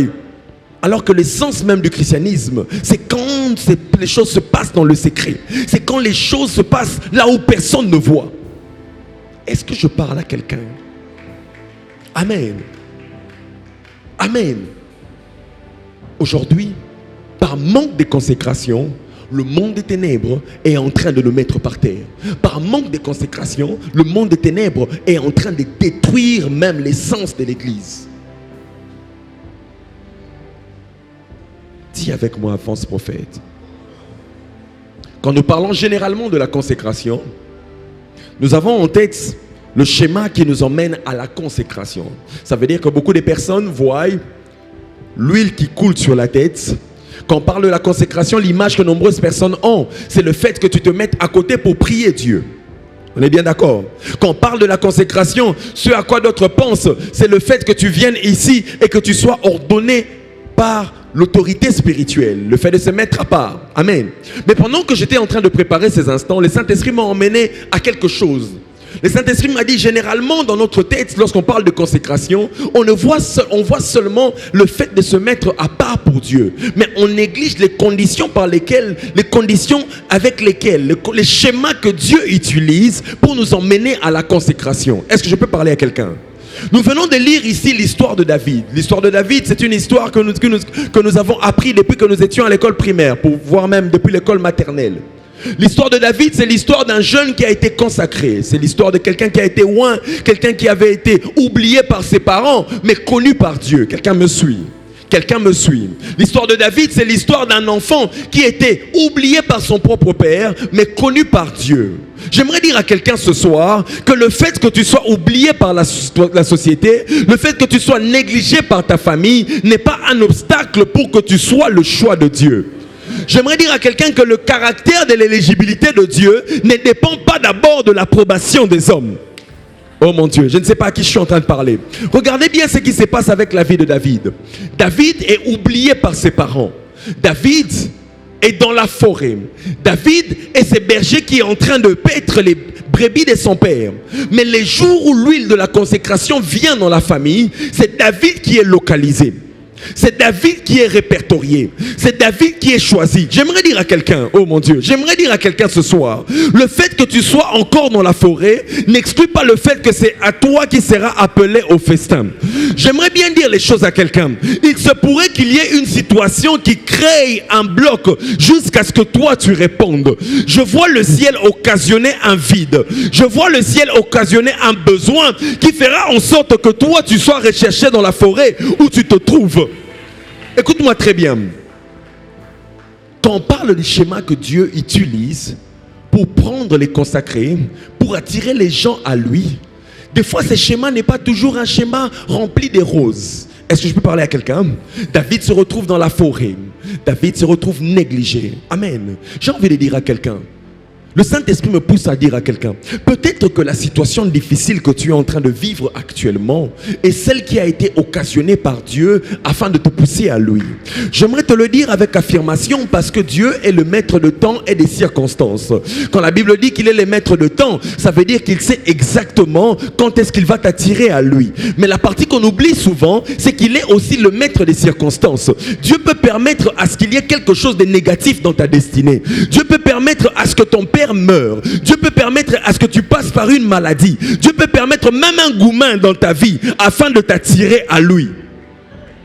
Alors que l'essence même du christianisme, c'est quand les choses se passent dans le secret. C'est quand les choses se passent là où personne ne voit. Est-ce que je parle à quelqu'un? Amen. Amen. Aujourd'hui, par manque de consécration, le monde des ténèbres est en train de nous mettre par terre. Par manque de consécration, le monde des ténèbres est en train de détruire même l'essence de l'Église. Dis avec moi, avance prophète. Quand nous parlons généralement de la consécration, nous avons en tête le schéma qui nous emmène à la consécration. Ça veut dire que beaucoup de personnes voient l'huile qui coule sur la tête. Quand on parle de la consécration, l'image que nombreuses personnes ont, c'est le fait que tu te mettes à côté pour prier Dieu. On est bien d'accord? Quand on parle de la consécration, ce à quoi d'autres pensent, c'est le fait que tu viennes ici et que tu sois ordonné par l'autorité spirituelle, le fait de se mettre à part. Amen. Mais pendant que j'étais en train de préparer ces instants, le Saint-Esprit m'a emmené à quelque chose. Le Saint-Esprit m'a dit, généralement dans notre tête, lorsqu'on parle de consécration, on voit seulement le fait de se mettre à part pour Dieu. Mais on néglige les conditions avec lesquelles, les schémas que Dieu utilise pour nous emmener à la consécration. Est-ce que je peux parler à quelqu'un? Nous venons de lire ici l'histoire de David. L'histoire de David, c'est une histoire que nous avons appris depuis que nous étions à l'école primaire, voire même depuis l'école maternelle. L'histoire de David, c'est l'histoire d'un jeune qui a été consacré. C'est l'histoire de quelqu'un qui a été loin, quelqu'un qui avait été oublié par ses parents, mais connu par Dieu. Quelqu'un me suit? Quelqu'un me suit? L'histoire de David, c'est l'histoire d'un enfant qui était oublié par son propre père, mais connu par Dieu. J'aimerais dire à quelqu'un ce soir que le fait que tu sois oublié par la société, le fait que tu sois négligé par ta famille, n'est pas un obstacle pour que tu sois le choix de Dieu. J'aimerais dire à quelqu'un que le caractère de l'éligibilité de Dieu ne dépend pas d'abord de l'approbation des hommes. Oh mon Dieu, je ne sais pas à qui je suis en train de parler. Regardez bien ce qui se passe avec la vie de David. David est oublié par ses parents. David est dans la forêt. David est ce berger qui est en train de paître les brebis de son père. Mais les jours où l'huile de la consécration vient dans la famille, c'est David qui est localisé. C'est David qui est répertorié. C'est David qui est choisi. J'aimerais dire à quelqu'un, oh mon Dieu, j'aimerais dire à quelqu'un ce soir, le fait que tu sois encore dans la forêt n'exclut pas le fait que c'est à toi qui sera appelé au festin. J'aimerais bien dire les choses à quelqu'un. Il se pourrait qu'il y ait une situation qui crée un bloc jusqu'à ce que toi tu répondes. Je vois le ciel occasionner un vide. Je vois le ciel occasionner un besoin qui fera en sorte que toi tu sois recherché dans la forêt où tu te trouves. Écoute-moi très bien. Quand on parle du schéma que Dieu utilise pour prendre les consacrés, pour attirer les gens à lui, des fois ce schéma n'est pas toujours un schéma rempli de roses. Est-ce que je peux parler à quelqu'un? David se retrouve dans la forêt. David se retrouve négligé. Amen. J'ai envie de dire à quelqu'un, le Saint-Esprit me pousse à dire à quelqu'un, peut-être que la situation difficile que tu es en train de vivre actuellement est celle qui a été occasionnée par Dieu afin de te pousser à lui. J'aimerais te le dire avec affirmation parce que Dieu est le maître de temps et des circonstances. Quand la Bible dit qu'il est le maître de temps, ça veut dire qu'il sait exactement quand est-ce qu'il va t'attirer à lui. Mais la partie qu'on oublie souvent, c'est qu'il est aussi le maître des circonstances. Dieu peut permettre à ce qu'il y ait quelque chose de négatif dans ta destinée. Dieu peut permettre à ce que ton père meurt. Dieu peut permettre à ce que tu passes par une maladie. Dieu peut permettre même un goumin dans ta vie afin de t'attirer à lui.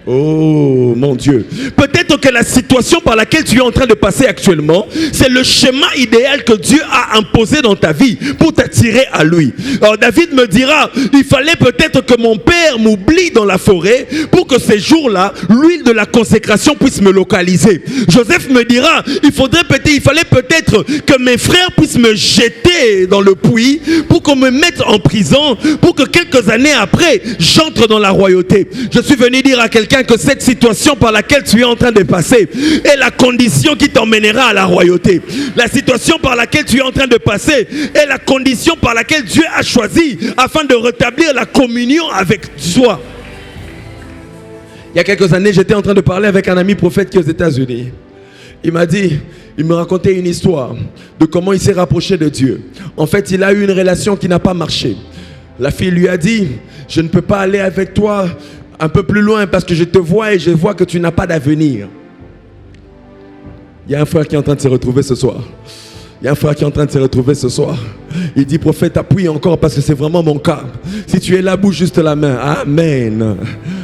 Oh mon Dieu. Peut-être que la situation par laquelle tu es en train de passer actuellement, c'est le schéma idéal que Dieu a imposé dans ta vie pour t'attirer à lui. Alors David me dira, il fallait peut-être que mon père m'oublie dans la forêt pour que ces jours-là, l'huile de la consécration puisse me localiser. Joseph me dira, il fallait peut-être que mes frères puissent me jeter dans le puits pour qu'on me mette en prison, pour que quelques années après, j'entre dans la royauté. Je suis venu dire à quelqu'un que cette situation par laquelle tu es en train de passer est la condition qui t'emmènera à la royauté. La situation par laquelle tu es en train de passer est la condition par laquelle Dieu a choisi afin de rétablir la communion avec toi. Il y a quelques années, j'étais en train de parler avec un ami prophète qui est aux États-Unis. Il m'a dit, il me racontait une histoire de comment il s'est rapproché de Dieu. En fait, il a eu une relation qui n'a pas marché. La fille lui a dit, je ne peux pas aller avec toi un peu plus loin parce que je te vois et je vois que tu n'as pas d'avenir. Il y a un frère qui est en train de se retrouver ce soir. Il y a un frère qui est en train de se retrouver ce soir. Il dit, prophète, appuie encore parce que c'est vraiment mon cas. Si tu es là, bouge juste la main. Amen.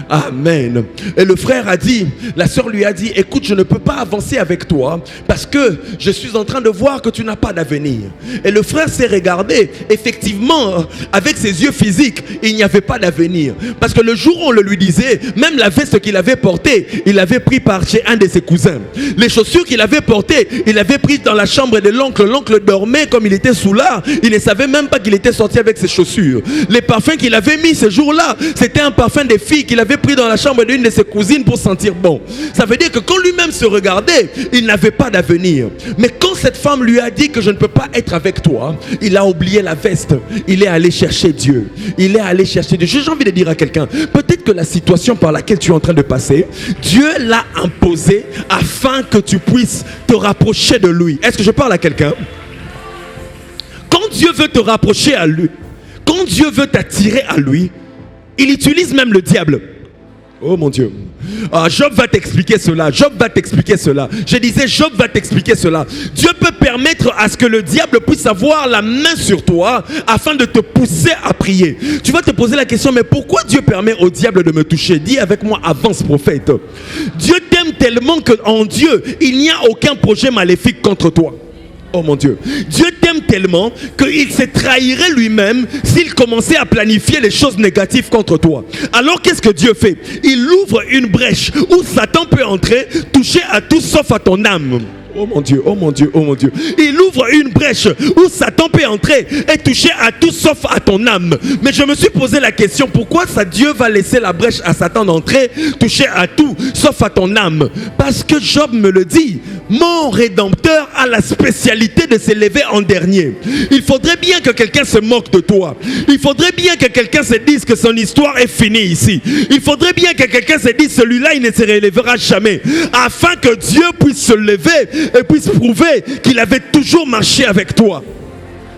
Amen. Et le frère a dit, la sœur lui a dit, écoute, je ne peux pas avancer avec toi parce que je suis en train de voir que tu n'as pas d'avenir. Et le frère s'est regardé. Effectivement, avec ses yeux physiques, il n'y avait pas d'avenir. Parce que le jour où on le lui disait, même la veste qu'il avait portée, il l'avait pris par chez un de ses cousins. Les chaussures qu'il avait portées, il avait pris dans la chambre de l'oncle. L'oncle dormait comme il était sous l'art. Il ne savait même pas qu'il était sorti avec ses chaussures. Les parfums qu'il avait mis ce jour-là, c'était un parfum des filles qu'il avait pris dans la chambre d'une de ses cousines pour sentir bon. Ça veut dire que quand lui-même se regardait, il n'avait pas d'avenir. Mais quand cette femme lui a dit que je ne peux pas être avec toi, il a oublié la veste. Il est allé chercher Dieu. Il est allé chercher Dieu. J'ai envie de dire à quelqu'un, peut-être que la situation par laquelle tu es en train de passer, Dieu l'a imposée afin que tu puisses te rapprocher de lui. Est-ce que je parle à quelqu'un? Quand Dieu veut te rapprocher à lui, quand Dieu veut t'attirer à lui, il utilise même le diable. Oh mon Dieu. Job va t'expliquer cela. Job va t'expliquer cela. Je disais, Job va t'expliquer cela. Dieu peut permettre à ce que le diable puisse avoir la main sur toi afin de te pousser à prier. Tu vas te poser la question, mais pourquoi Dieu permet au diable de me toucher? Dis avec moi, avance prophète. Dieu t'aime tellement qu'en Dieu, il n'y a aucun projet maléfique contre toi. Oh mon Dieu. Dieu t'aime tellement qu'il se trahirait lui-même s'il commençait à planifier les choses négatives contre toi. Alors qu'est-ce que Dieu fait? Il ouvre une brèche où Satan peut entrer, toucher à tout sauf à ton âme. Oh mon Dieu, oh mon Dieu, oh mon Dieu. Il ouvre une brèche où Satan peut entrer et toucher à tout sauf à ton âme. Mais je me suis posé la question, pourquoi Dieu va laisser la brèche à Satan d'entrer, toucher à tout sauf à ton âme? Parce que Job me le dit, mon Rédempteur a la spécialité de s'élever en dernier. Il faudrait bien que quelqu'un se moque de toi. Il faudrait bien que quelqu'un se dise que son histoire est finie ici. Il faudrait bien que quelqu'un se dise, celui-là il ne se relèvera jamais. Afin que Dieu puisse se lever et puisse prouver qu'il avait toujours marché avec toi.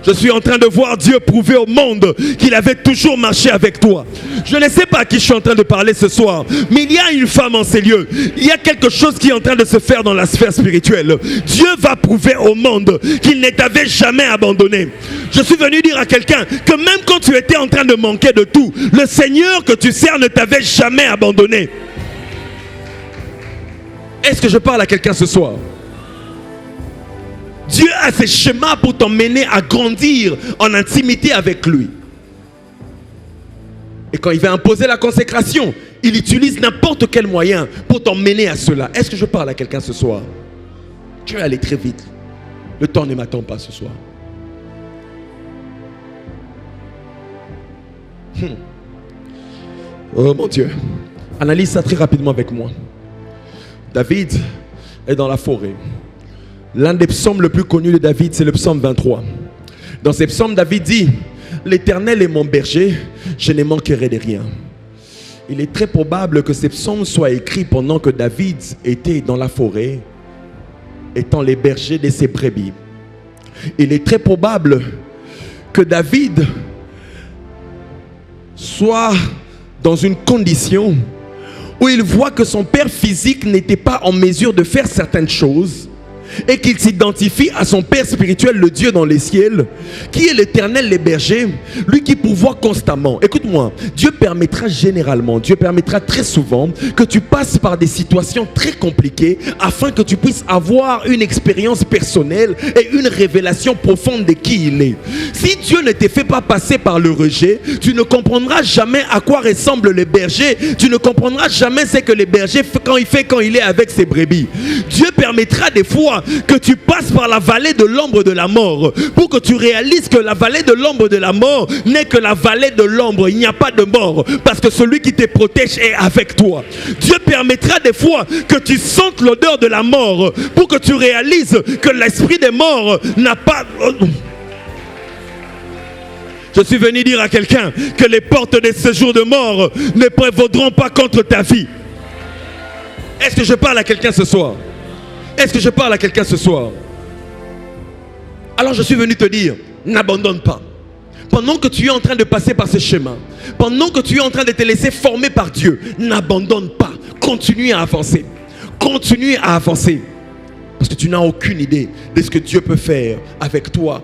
Je suis en train de voir Dieu prouver au monde qu'il avait toujours marché avec toi. Je ne sais pas à qui je suis en train de parler ce soir, mais il y a une femme en ces lieux. Il y a quelque chose qui est en train de se faire dans la sphère spirituelle. Dieu va prouver au monde qu'il ne t'avait jamais abandonné. Je suis venu dire à quelqu'un que même quand tu étais en train de manquer de tout, le Seigneur que tu sers ne t'avait jamais abandonné. Est-ce que je parle à quelqu'un ce soir? Dieu a ses schémas pour t'emmener à grandir en intimité avec lui. Et quand il va imposer la consécration, il utilise n'importe quel moyen pour t'emmener à cela. Est-ce que je parle à quelqu'un ce soir? Je vais aller très vite. Le temps ne m'attend pas ce soir. Oh mon Dieu. Analyse ça très rapidement avec moi. David est dans la forêt. L'un des psaumes le plus connu de David, c'est le psaume 23. Dans ces psaumes, David dit, l'Éternel est mon berger, je ne manquerai de rien. Il est très probable que ces psaumes soient écrits pendant que David était dans la forêt, étant les bergers de ses brebis. Il est très probable que David soit dans une condition où il voit que son père physique n'était pas en mesure de faire certaines choses. et qu'il s'identifie à son Père spirituel, le Dieu dans les ciels, qui est l'Éternel, les bergers, lui qui pourvoit constamment. Écoute-moi, Dieu permettra généralement, Dieu permettra très souvent que tu passes par des situations très compliquées afin que tu puisses avoir une expérience personnelle et une révélation profonde de qui il est. Si Dieu ne te fait pas passer par le rejet, tu ne comprendras jamais à quoi ressemblent les bergers, tu ne comprendras jamais ce que les bergers quand il est avec ses brebis. Dieu permettra des fois que tu passes par la vallée de l'ombre de la mort pour que tu réalises que la vallée de l'ombre de la mort n'est que la vallée de l'ombre. Il n'y a pas de mort parce que celui qui te protège est avec toi. Dieu permettra des fois que tu sentes l'odeur de la mort pour que tu réalises que l'esprit des morts n'a pas... Je suis venu dire à quelqu'un que les portes de ce jour de mort ne prévaudront pas contre ta vie. Est-ce que je parle à quelqu'un ce soir? Est-ce que je parle à quelqu'un ce soir? Alors je suis venu te dire, n'abandonne pas. Pendant que tu es en train de passer par ce chemin, pendant que tu es en train de te laisser former par Dieu, n'abandonne pas. Continue à avancer. Continue à avancer. Parce que tu n'as aucune idée de ce que Dieu peut faire avec toi.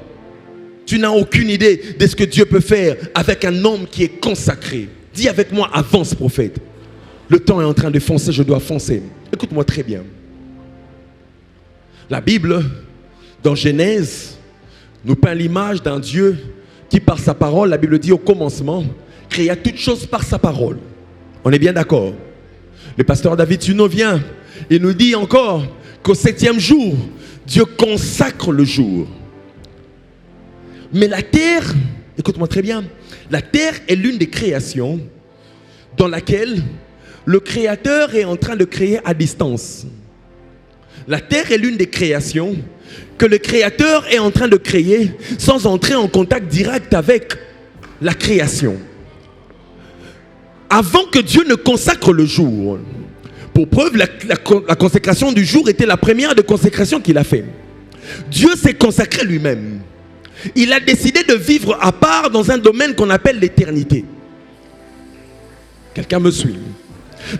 Tu n'as aucune idée de ce que Dieu peut faire avec un homme qui est consacré. Dis avec moi, avance prophète. Le temps est en train de foncer, je dois foncer. Écoute-moi très bien. La Bible, dans Genèse, nous peint l'image d'un Dieu qui par sa parole, la Bible dit au commencement, créa toutes choses par sa parole. On est bien d'accord? Le pasteur David Suno vient et nous dit encore qu'au 7e jour, Dieu consacre le jour. Mais la terre, écoute-moi très bien, la terre est l'une des créations dans laquelle le créateur est en train de créer à distance. La terre est l'une des créations que le créateur est en train de créer sans entrer en contact direct avec la création. Avant que Dieu ne consacre le jour, pour preuve, la consécration du jour était la première des consécrations qu'il a fait. Dieu s'est consacré lui-même. Il a décidé de vivre à part dans un domaine qu'on appelle l'éternité. Quelqu'un me suit?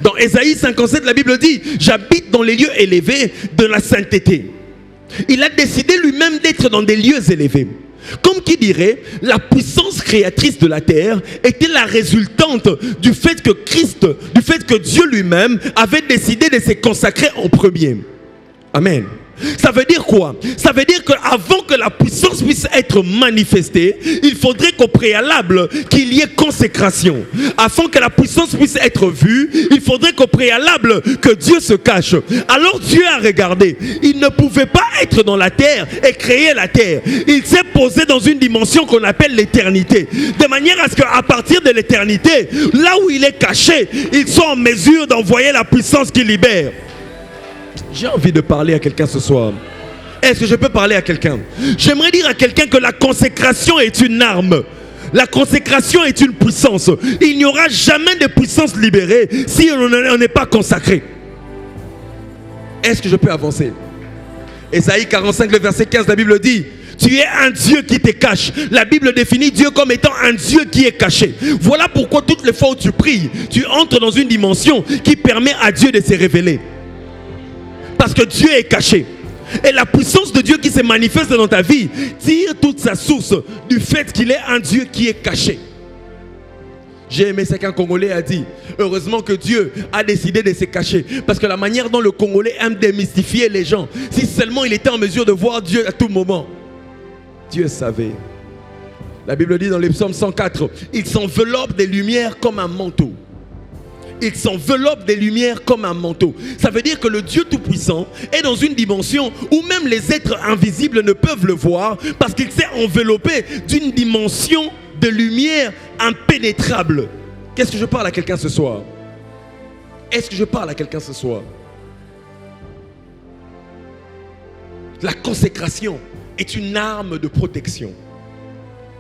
Dans Ésaïe 57, la Bible dit « J'habite dans les lieux élevés de la sainteté ». Il a décidé lui-même d'être dans des lieux élevés. Comme qui dirait, la puissance créatrice de la terre était la résultante du fait que Christ, du fait que Dieu lui-même avait décidé de se consacrer en premier. Amen. Ça veut dire quoi? Ça veut dire qu'avant que la puissance puisse être manifestée, il faudrait qu'au préalable qu'il y ait consécration. Afin que la puissance puisse être vue, il faudrait qu'au préalable que Dieu se cache. Alors Dieu a regardé. Il ne pouvait pas être dans la terre et créer la terre. Il s'est posé dans une dimension qu'on appelle l'éternité. De manière à ce qu'à partir de l'éternité, là où il est caché, il soit en mesure d'envoyer la puissance qui libère. J'ai envie de parler à quelqu'un ce soir. Est-ce que je peux parler à quelqu'un? J'aimerais dire à quelqu'un que la consécration est une arme. La consécration est une puissance. Il n'y aura jamais de puissance libérée si on n'est pas consacré. Est-ce que je peux avancer? Ésaïe 45, le verset 15, la Bible dit: tu es un Dieu qui te cache. La Bible définit Dieu comme étant un Dieu qui est caché. Voilà pourquoi toutes les fois où tu pries, tu entres dans une dimension qui permet à Dieu de se révéler. Parce que Dieu est caché. Et la puissance de Dieu qui se manifeste dans ta vie tire toute sa source du fait qu'il est un Dieu qui est caché. J'ai aimé ce qu'un Congolais a dit. Heureusement que Dieu a décidé de se cacher. Parce que la manière dont le Congolais aime démystifier les gens, si seulement il était en mesure de voir Dieu à tout moment. Dieu savait. La Bible dit dans les psaumes 104, il s'enveloppe des lumières comme un manteau. Il s'enveloppe des lumières comme un manteau. Ça veut dire que le Dieu Tout-Puissant est dans une dimension où même les êtres invisibles ne peuvent le voir parce qu'il s'est enveloppé d'une dimension de lumière impénétrable. Qu'est-ce que je parle à quelqu'un ce soir? Est-ce que je parle à quelqu'un ce soir? La consécration est une arme de protection.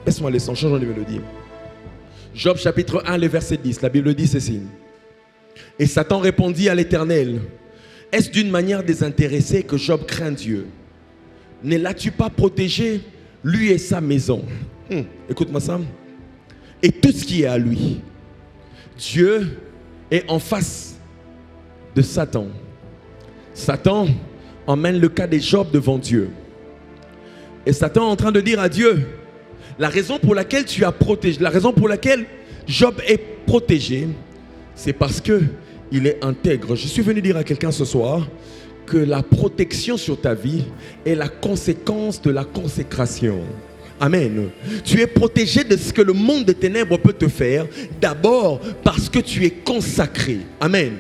Laisse-moi les sons, changeons de mélodie. Job chapitre 1, le verset 10, la Bible dit ceci. Et Satan répondit à l'Éternel: est-ce d'une manière désintéressée que Job craint Dieu? Ne l'as-tu pas protégé, lui et sa maison? Écoute-moi ça. Et tout ce qui est à lui. Dieu est en face de Satan. Satan emmène le cas de Job devant Dieu. Et Satan est en train de dire à Dieu, la raison pour laquelle tu as protégé, la raison pour laquelle Job est protégé, c'est parce que il est intègre. Je suis venu dire à quelqu'un ce soir que la protection sur ta vie est la conséquence de la consécration. Amen. Tu es protégé de ce que le monde des ténèbres peut te faire, d'abord parce que tu es consacré. Amen.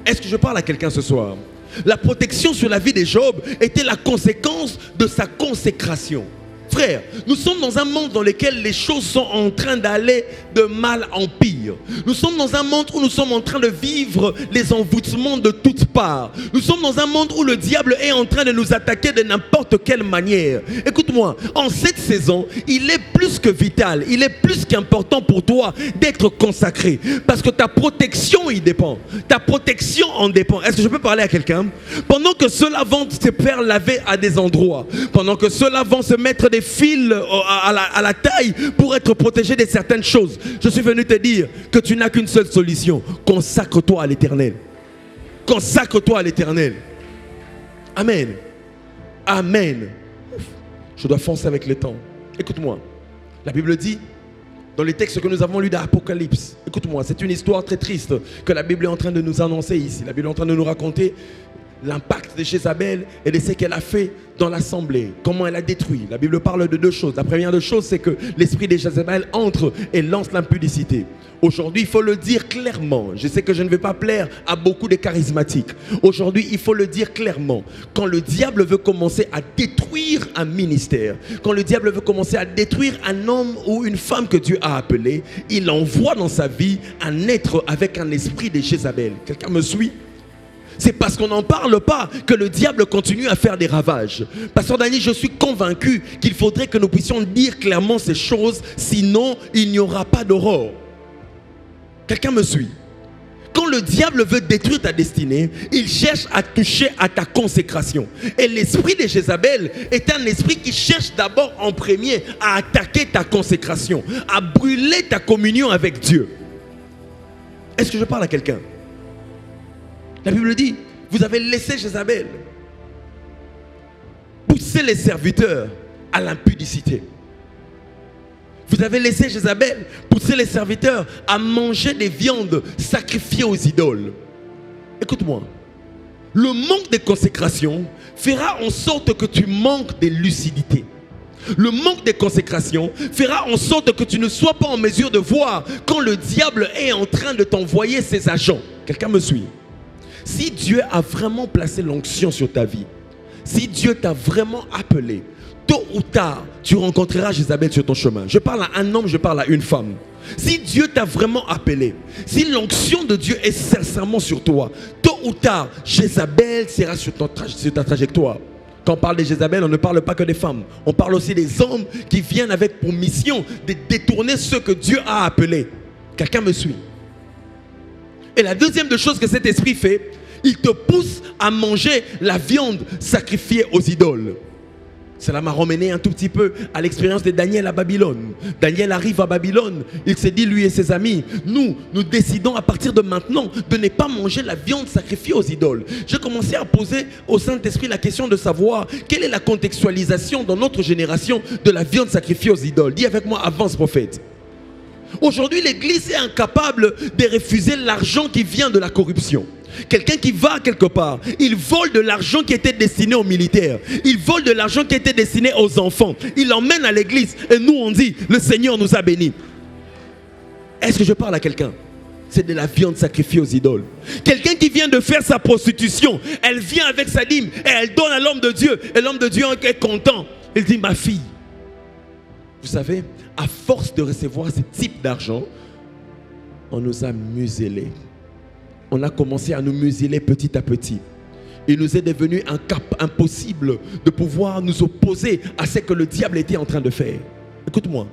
Est-ce que je parle à quelqu'un ce soir? La protection sur la vie de Job était la conséquence de sa consécration. Frère, nous sommes dans un monde dans lequel les choses sont en train d'aller de mal en pire. Nous sommes dans un monde où nous sommes en train de vivre les envoûtements de toutes parts. Nous sommes dans un monde où le diable est en train de nous attaquer de n'importe quelle manière. Écoute-moi, en cette saison, il est plus que vital, il est plus qu'important pour toi d'être consacré. Parce que ta protection y dépend. Ta protection en dépend. Est-ce que je peux parler à quelqu'un? Pendant que ceux-là vont se faire laver à des endroits, pendant que ceux-là vont se mettre des fils à la taille pour être protégé de certaines choses, je suis venu te dire que tu n'as qu'une seule solution. Consacre-toi à l'Éternel. Consacre-toi à l'Éternel. Amen. Amen. Je dois foncer avec le temps. Écoute-moi. La Bible dit, dans les textes que nous avons lus d'Apocalypse, écoute-moi, c'est une histoire très triste que la Bible est en train de nous annoncer ici. La Bible est en train de nous raconter l'impact de Jézabel et de ce qu'elle a fait dans l'assemblée, comment elle a détruit. La Bible parle de deux choses. La première des choses, c'est que l'esprit de Jézabel entre et lance l'impudicité. Aujourd'hui, il faut le dire clairement. Je sais que je ne vais pas plaire à beaucoup de charismatiques. Aujourd'hui, il faut le dire clairement. Quand le diable veut commencer à détruire un ministère, quand le diable veut commencer à détruire un homme ou une femme que Dieu a appelé, il envoie dans sa vie un être avec un esprit de Jézabel. Quelqu'un me suit? C'est parce qu'on n'en parle pas que le diable continue à faire des ravages. Pasteur Dany, je suis convaincu qu'il faudrait que nous puissions dire clairement ces choses, sinon il n'y aura pas d'aurore. Quelqu'un me suit? Quand le diable veut détruire ta destinée, il cherche à toucher à ta consécration. Et l'esprit de Jézabel est un esprit qui cherche d'abord en premier à attaquer ta consécration, à brûler ta communion avec Dieu. Est-ce que je parle à quelqu'un? La Bible dit, vous avez laissé Jézabel pousser les serviteurs à l'impudicité. Vous avez laissé Jézabel pousser les serviteurs à manger des viandes sacrifiées aux idoles. Écoute-moi, le manque de consécration fera en sorte que tu manques de lucidité. Le manque de consécration fera en sorte que tu ne sois pas en mesure de voir quand le diable est en train de t'envoyer ses agents. Quelqu'un me suit? Si Dieu a vraiment placé l'onction sur ta vie, si Dieu t'a vraiment appelé, tôt ou tard, tu rencontreras Jézabel sur ton chemin. Je parle à un homme, je parle à une femme. Si Dieu t'a vraiment appelé, si l'onction de Dieu est sincèrement sur toi, tôt ou tard, Jézabel sera sur ta trajectoire. Quand on parle de Jézabel, on ne parle pas que des femmes. On parle aussi des hommes qui viennent avec pour mission de détourner ceux que Dieu a appelés. Quelqu'un me suit? Et la deuxième des choses que cet esprit fait, il te pousse à manger la viande sacrifiée aux idoles. Cela m'a ramené un tout petit peu à l'expérience de Daniel à Babylone. Daniel arrive à Babylone, il s'est dit, lui et ses amis, nous décidons à partir de maintenant de ne pas manger la viande sacrifiée aux idoles. J'ai commencé à poser au Saint-Esprit la question de savoir quelle est la contextualisation dans notre génération de la viande sacrifiée aux idoles. Dis avec moi, avance prophète. Aujourd'hui, l'Église est incapable de refuser l'argent qui vient de la corruption. Quelqu'un qui va quelque part, il vole de l'argent qui était destiné aux militaires. Il vole de l'argent qui était destiné aux enfants. Il l'emmène à l'église et nous on dit, le Seigneur nous a bénis. Est-ce que je parle à quelqu'un? C'est de la viande sacrifiée aux idoles. Quelqu'un qui vient de faire sa prostitution, elle vient avec sa dîme et elle donne à l'homme de Dieu. Et l'homme de Dieu est content. Il dit, ma fille, vous savez, à force de recevoir ce type d'argent, on nous a muselés. On a commencé à nous museler petit à petit. Il nous est devenu un cap impossible de pouvoir nous opposer à ce que le diable était en train de faire. Écoute-moi,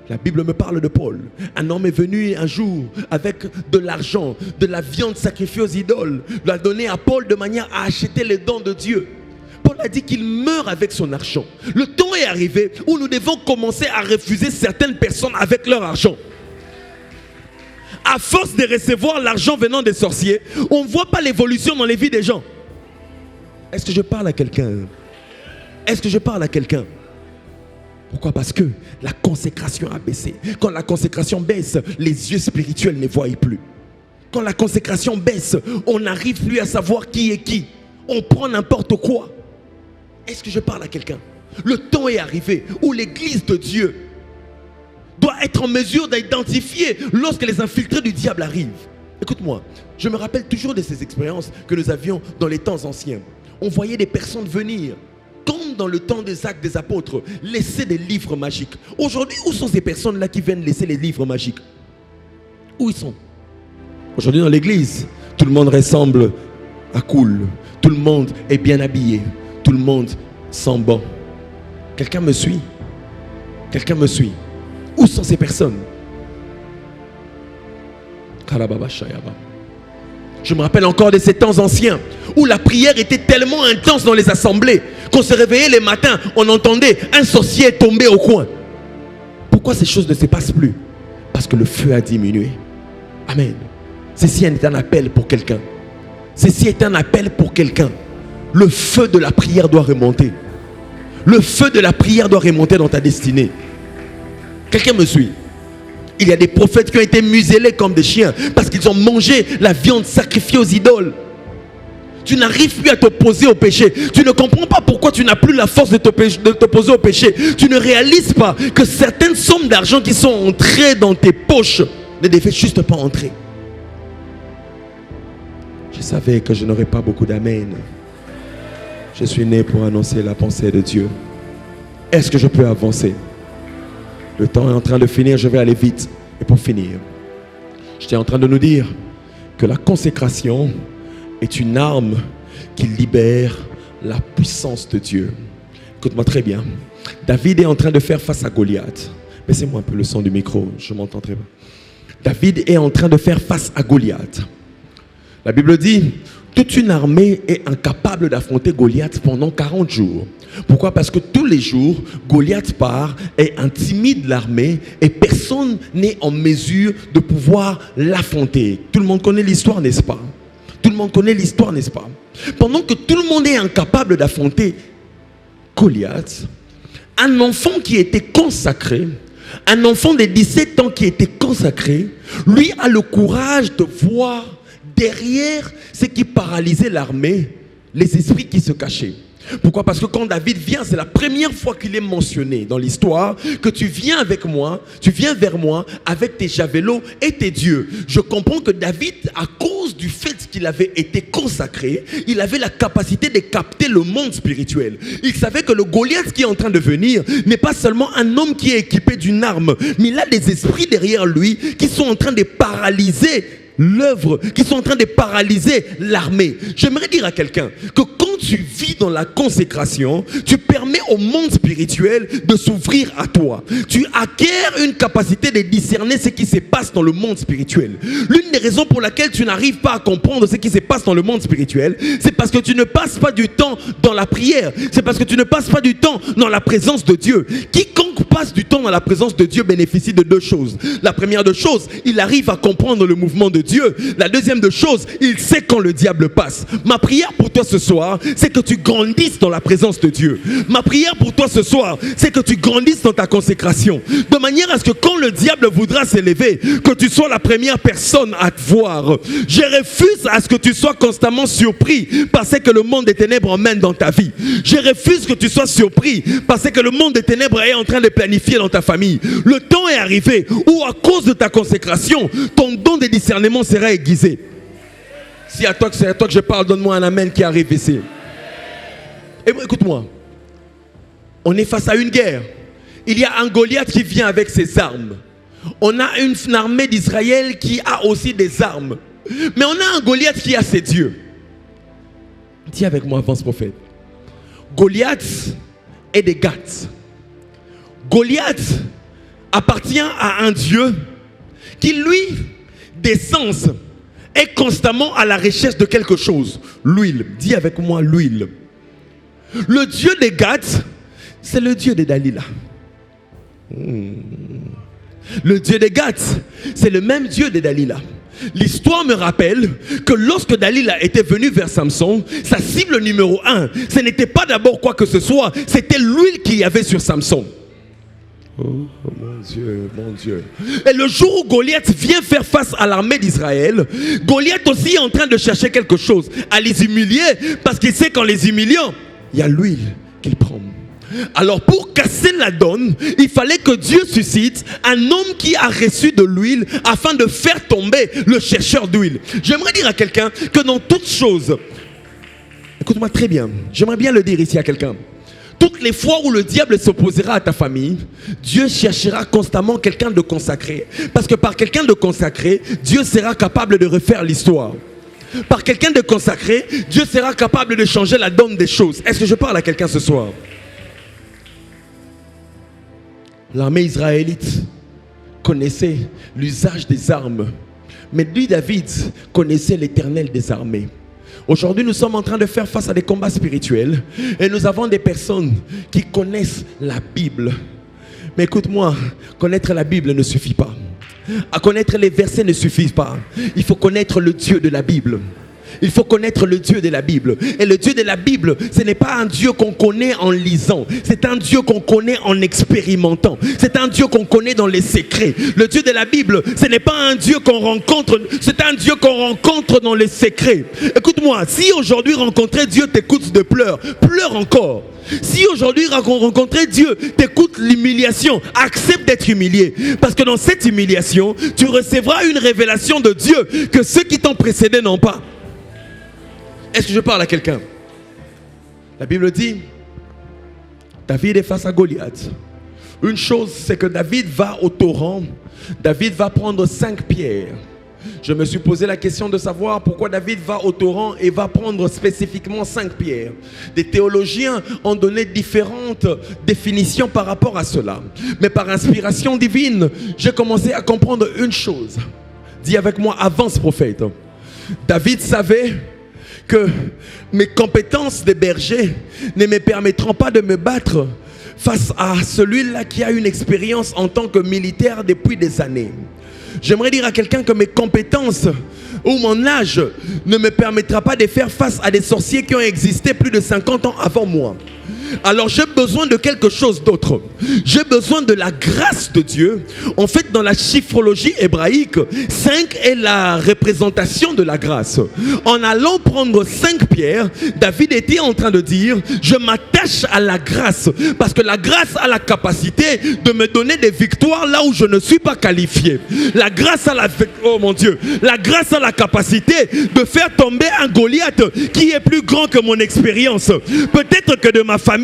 la Bible me parle de Paul. Un homme est venu un jour avec de l'argent, de la viande sacrifiée aux idoles, l'a donné à Paul de manière à acheter les dons de Dieu. Paul a dit qu'il meurt avec son argent. Le temps est arrivé où nous devons commencer à refuser certaines personnes avec leur argent. À force de recevoir l'argent venant des sorciers, on ne voit pas l'évolution dans les vies des gens. Est-ce que je parle à quelqu'un? Est-ce que je parle à quelqu'un? Pourquoi? Parce que la consécration a baissé. Quand la consécration baisse, les yeux spirituels ne voient plus. Quand la consécration baisse, on n'arrive plus à savoir qui est qui. On prend n'importe quoi. Est-ce que je parle à quelqu'un? Le temps est arrivé où l'église de Dieu doit être en mesure d'identifier lorsque les infiltrés du diable arrivent. Écoute-moi, je me rappelle toujours de ces expériences que nous avions dans les temps anciens. On voyait des personnes venir, comme dans le temps des actes des apôtres, laisser des livres magiques. Aujourd'hui, où sont ces personnes-là qui viennent laisser les livres magiques? Où ils sont? Aujourd'hui dans l'église, tout le monde ressemble à cool. Tout le monde est bien habillé. Tout le monde sent bon. Quelqu'un me suit? Quelqu'un me suit? Où sont ces personnes? Je me rappelle encore de ces temps anciens où la prière était tellement intense dans les assemblées qu'on se réveillait les matins, on entendait un sorcier tomber au coin. Pourquoi ces choses ne se passent plus? Parce que le feu a diminué. Amen. Ceci est un appel pour quelqu'un. Ceci est un appel pour quelqu'un. Le feu de la prière doit remonter. Le feu de la prière doit remonter dans ta destinée. Quelqu'un me suit? Il y a des prophètes qui ont été muselés comme des chiens parce qu'ils ont mangé la viande sacrifiée aux idoles. Tu n'arrives plus à t'opposer au péché. Tu ne comprends pas pourquoi tu n'as plus la force de t'opposer au péché. Tu ne réalises pas que certaines sommes d'argent qui sont entrées dans tes poches ne devaient juste pas entrer. Je savais que je n'aurais pas beaucoup d'amen. Je suis né pour annoncer la pensée de Dieu. Est-ce que je peux avancer? Le temps est en train de finir, je vais aller vite. Et pour finir, j'étais en train de nous dire que la consécration est une arme qui libère la puissance de Dieu. Écoute-moi très bien. David est en train de faire face à Goliath. Baissez-moi un peu le son du micro, je m'entends très bien. David est en train de faire face à Goliath. La Bible dit, toute une armée est incapable d'affronter Goliath pendant 40 jours. Pourquoi? Parce que tous les jours, Goliath part et intimide l'armée et personne n'est en mesure de pouvoir l'affronter. Tout le monde connaît l'histoire, n'est-ce pas? Tout le monde connaît l'histoire, n'est-ce pas? Pendant que tout le monde est incapable d'affronter Goliath, un enfant qui était consacré, un enfant de 17 ans qui était consacré, lui a le courage de voir derrière ce qui paralysait l'armée, les esprits qui se cachaient. Pourquoi? Parce que quand David vient, c'est la première fois qu'il est mentionné dans l'histoire que tu viens avec moi, tu viens vers moi avec tes javelots et tes dieux. Je comprends que David, à cause du fait qu'il avait été consacré, il avait la capacité de capter le monde spirituel. Il savait que le Goliath qui est en train de venir n'est pas seulement un homme qui est équipé d'une arme, mais il a des esprits derrière lui qui sont en train de paralyser l'œuvre, qui sont en train de paralyser l'armée. J'aimerais dire à quelqu'un que quand tu vis dans la consécration, tu permets au monde spirituel de s'ouvrir à toi. Tu acquiers une capacité de discerner ce qui se passe dans le monde spirituel. L'une des raisons pour laquelle tu n'arrives pas à comprendre ce qui se passe dans le monde spirituel, c'est parce que tu ne passes pas du temps dans la prière. C'est parce que tu ne passes pas du temps dans la présence de Dieu. Quiconque passe du temps dans la présence de Dieu bénéficie de deux choses. La première de choses, il arrive à comprendre le mouvement de Dieu. La deuxième de choses, il sait quand le diable passe. Ma prière pour toi ce soir, c'est que tu grandisses dans la présence de Dieu. Ma prière pour toi ce soir, c'est que tu grandisses dans ta consécration. De manière à ce que quand le diable voudra s'élever, que tu sois la première personne à te voir. Je refuse à ce que tu sois constamment surpris par ce que le monde des ténèbres emmène dans ta vie. Je refuse que tu sois surpris par ce que le monde des ténèbres est en train de planifier dans ta famille. Le temps est arrivé où à cause de ta consécration, ton don de discernement sera aiguisé. Si à toi, c'est à toi que je parle, donne-moi un amen qui arrive ici. Et moi, écoute-moi. On est face à une guerre. Il y a un Goliath qui vient avec ses armes. On a une armée d'Israël qui a aussi des armes. Mais on a un Goliath qui a ses dieux. Dis avec moi, avance prophète. Goliath est des Gath. Goliath appartient à un Dieu qui, lui, d'essence, est constamment à la recherche de quelque chose. L'huile. Dis avec moi l'huile. Le Dieu des Gath, c'est le Dieu de Dalila. Le Dieu des Gath, c'est le même Dieu de Dalila. L'histoire me rappelle que lorsque Dalila était venu vers Samson, sa cible numéro 1, ce n'était pas d'abord quoi que ce soit, c'était l'huile qu'il y avait sur Samson. Oh mon Dieu, mon Dieu. Et le jour où Goliath vient faire face à l'armée d'Israël, Goliath aussi est en train de chercher quelque chose, à les humilier, parce qu'il sait qu'en les humiliant, il y a l'huile qu'il prend. Alors pour casser la donne, il fallait que Dieu suscite un homme qui a reçu de l'huile afin de faire tomber le chercheur d'huile. J'aimerais dire à quelqu'un que dans toutes choses, écoute-moi très bien, j'aimerais bien le dire ici à quelqu'un. Toutes les fois où le diable s'opposera à ta famille, Dieu cherchera constamment quelqu'un de consacré. Parce que par quelqu'un de consacré, Dieu sera capable de refaire l'histoire. Par quelqu'un de consacré, Dieu sera capable de changer la donne des choses. Est-ce que je parle à quelqu'un ce soir? L'armée israélite connaissait l'usage des armes. Mais lui, David, connaissait l'Éternel des armées. Aujourd'hui, nous sommes en train de faire face à des combats spirituels. Et nous avons des personnes qui connaissent la Bible. Mais écoute-moi, connaître la Bible ne suffit pas. À connaître les versets ne suffit pas. Il faut connaître le Dieu de la Bible. Il faut connaître le Dieu de la Bible. Et le Dieu de la Bible, ce n'est pas un Dieu qu'on connaît en lisant. C'est un Dieu qu'on connaît en expérimentant. C'est un Dieu qu'on connaît dans les secrets. Le Dieu de la Bible, ce n'est pas un Dieu qu'on rencontre. C'est un Dieu qu'on rencontre dans les secrets. Écoute-moi, si aujourd'hui rencontrer Dieu t'écoute de pleurs, pleure encore. Si aujourd'hui rencontrer Dieu t'écoute l'humiliation, accepte d'être humilié. Parce que dans cette humiliation, tu recevras une révélation de Dieu que ceux qui t'ont précédé n'ont pas. Est-ce que je parle à quelqu'un? La Bible dit, David est face à Goliath. Une chose, c'est que David va au torrent. David va prendre 5 pierres. Je me suis posé la question de savoir pourquoi David va au torrent et va prendre spécifiquement 5 pierres. Des théologiens ont donné différentes définitions par rapport à cela. Mais par inspiration divine, j'ai commencé à comprendre une chose. Dis avec moi, avance prophète. David savait que mes compétences de berger ne me permettront pas de me battre face à celui-là qui a une expérience en tant que militaire depuis des années. J'aimerais dire à quelqu'un que mes compétences ou mon âge ne me permettra pas de faire face à des sorciers qui ont existé plus de 50 ans avant moi. Alors j'ai besoin de quelque chose d'autre. J'ai besoin de la grâce de Dieu. En fait, dans la chiffrologie hébraïque, 5 est la représentation de la grâce. En allant prendre 5 pierres, David était en train de dire, je m'attache à la grâce. Parce que la grâce a la capacité de me donner des victoires là où je ne suis pas qualifié. La grâce a la... Oh mon Dieu. La grâce a la capacité de faire tomber un Goliath qui est plus grand que mon expérience. Peut-être que de ma famille,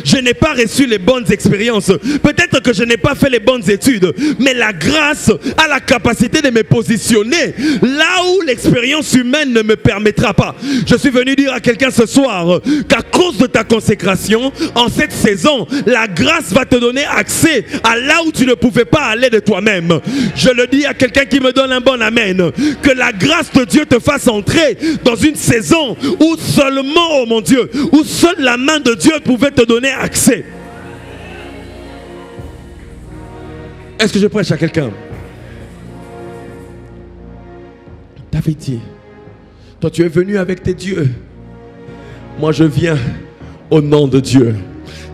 je n'ai pas reçu les bonnes expériences. Peut-être que je n'ai pas fait les bonnes études. Mais la grâce a la capacité de me positionner là où l'expérience humaine ne me permettra pas. Je suis venu dire à quelqu'un ce soir qu'à cause de ta consécration, en cette saison, la grâce va te donner accès à là où tu ne pouvais pas aller de toi-même. Je le dis à quelqu'un qui me donne un bon amen. Que la grâce de Dieu te fasse entrer dans une saison où seulement, oh mon Dieu, où seule la main de Dieu pouvait te donner accès. Est-ce que je prêche à quelqu'un? David dit, toi tu es venu avec tes dieux, moi je viens au nom de Dieu.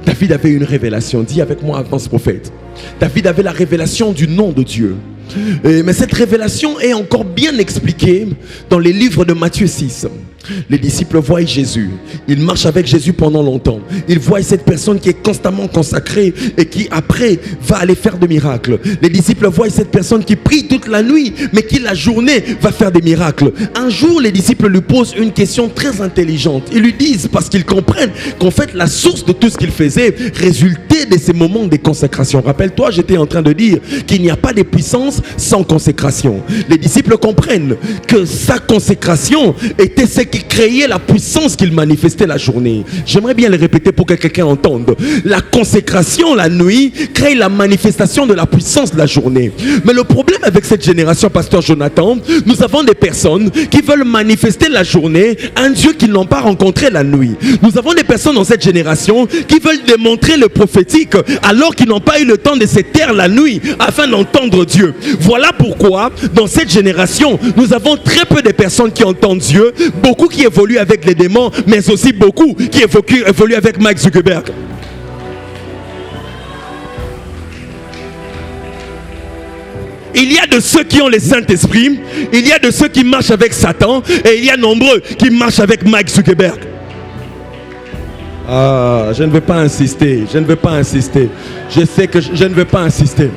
David avait une révélation. Dis avec moi, avance prophète. David avait la révélation du nom de Dieu. Mais cette révélation est encore bien expliquée dans les livres de Matthieu 6. Les disciples voient Jésus. Ils marchent avec Jésus pendant longtemps. Ils voient cette personne qui est constamment consacrée et qui après va aller faire des miracles. Les disciples voient cette personne qui prie toute la nuit mais qui la journée va faire des miracles. Un jour, les disciples lui posent une question très intelligente. Ils lui disent, parce qu'ils comprennent qu'en fait la source de tout ce qu'il faisait résultait de ces moments de consécration. Rappelle-toi, j'étais en train de dire qu'il n'y a pas de puissance sans consécration. Les disciples comprennent que sa consécration était ce qui qui créait la puissance qu'il manifestait la journée. J'aimerais bien le répéter pour que quelqu'un entende. La consécration la nuit crée la manifestation de la puissance de la journée. Mais le problème avec cette génération, pasteur Jonathan, nous avons des personnes qui veulent manifester la journée un Dieu qu'ils n'ont pas rencontré la nuit. Nous avons des personnes dans cette génération qui veulent démontrer le prophétique alors qu'ils n'ont pas eu le temps de se taire la nuit afin d'entendre Dieu. Voilà pourquoi dans cette génération nous avons très peu de personnes qui entendent Dieu, beaucoup qui évoluent avec les démons, mais aussi beaucoup qui évoluent avec Mark Zuckerberg. Il y a de ceux qui ont le Saint-Esprit, il y a de ceux qui marchent avec Satan, et il y a nombreux qui marchent avec Mark Zuckerberg. Ah, je ne veux pas insister, je ne veux pas insister. Je sais que je ne veux pas insister.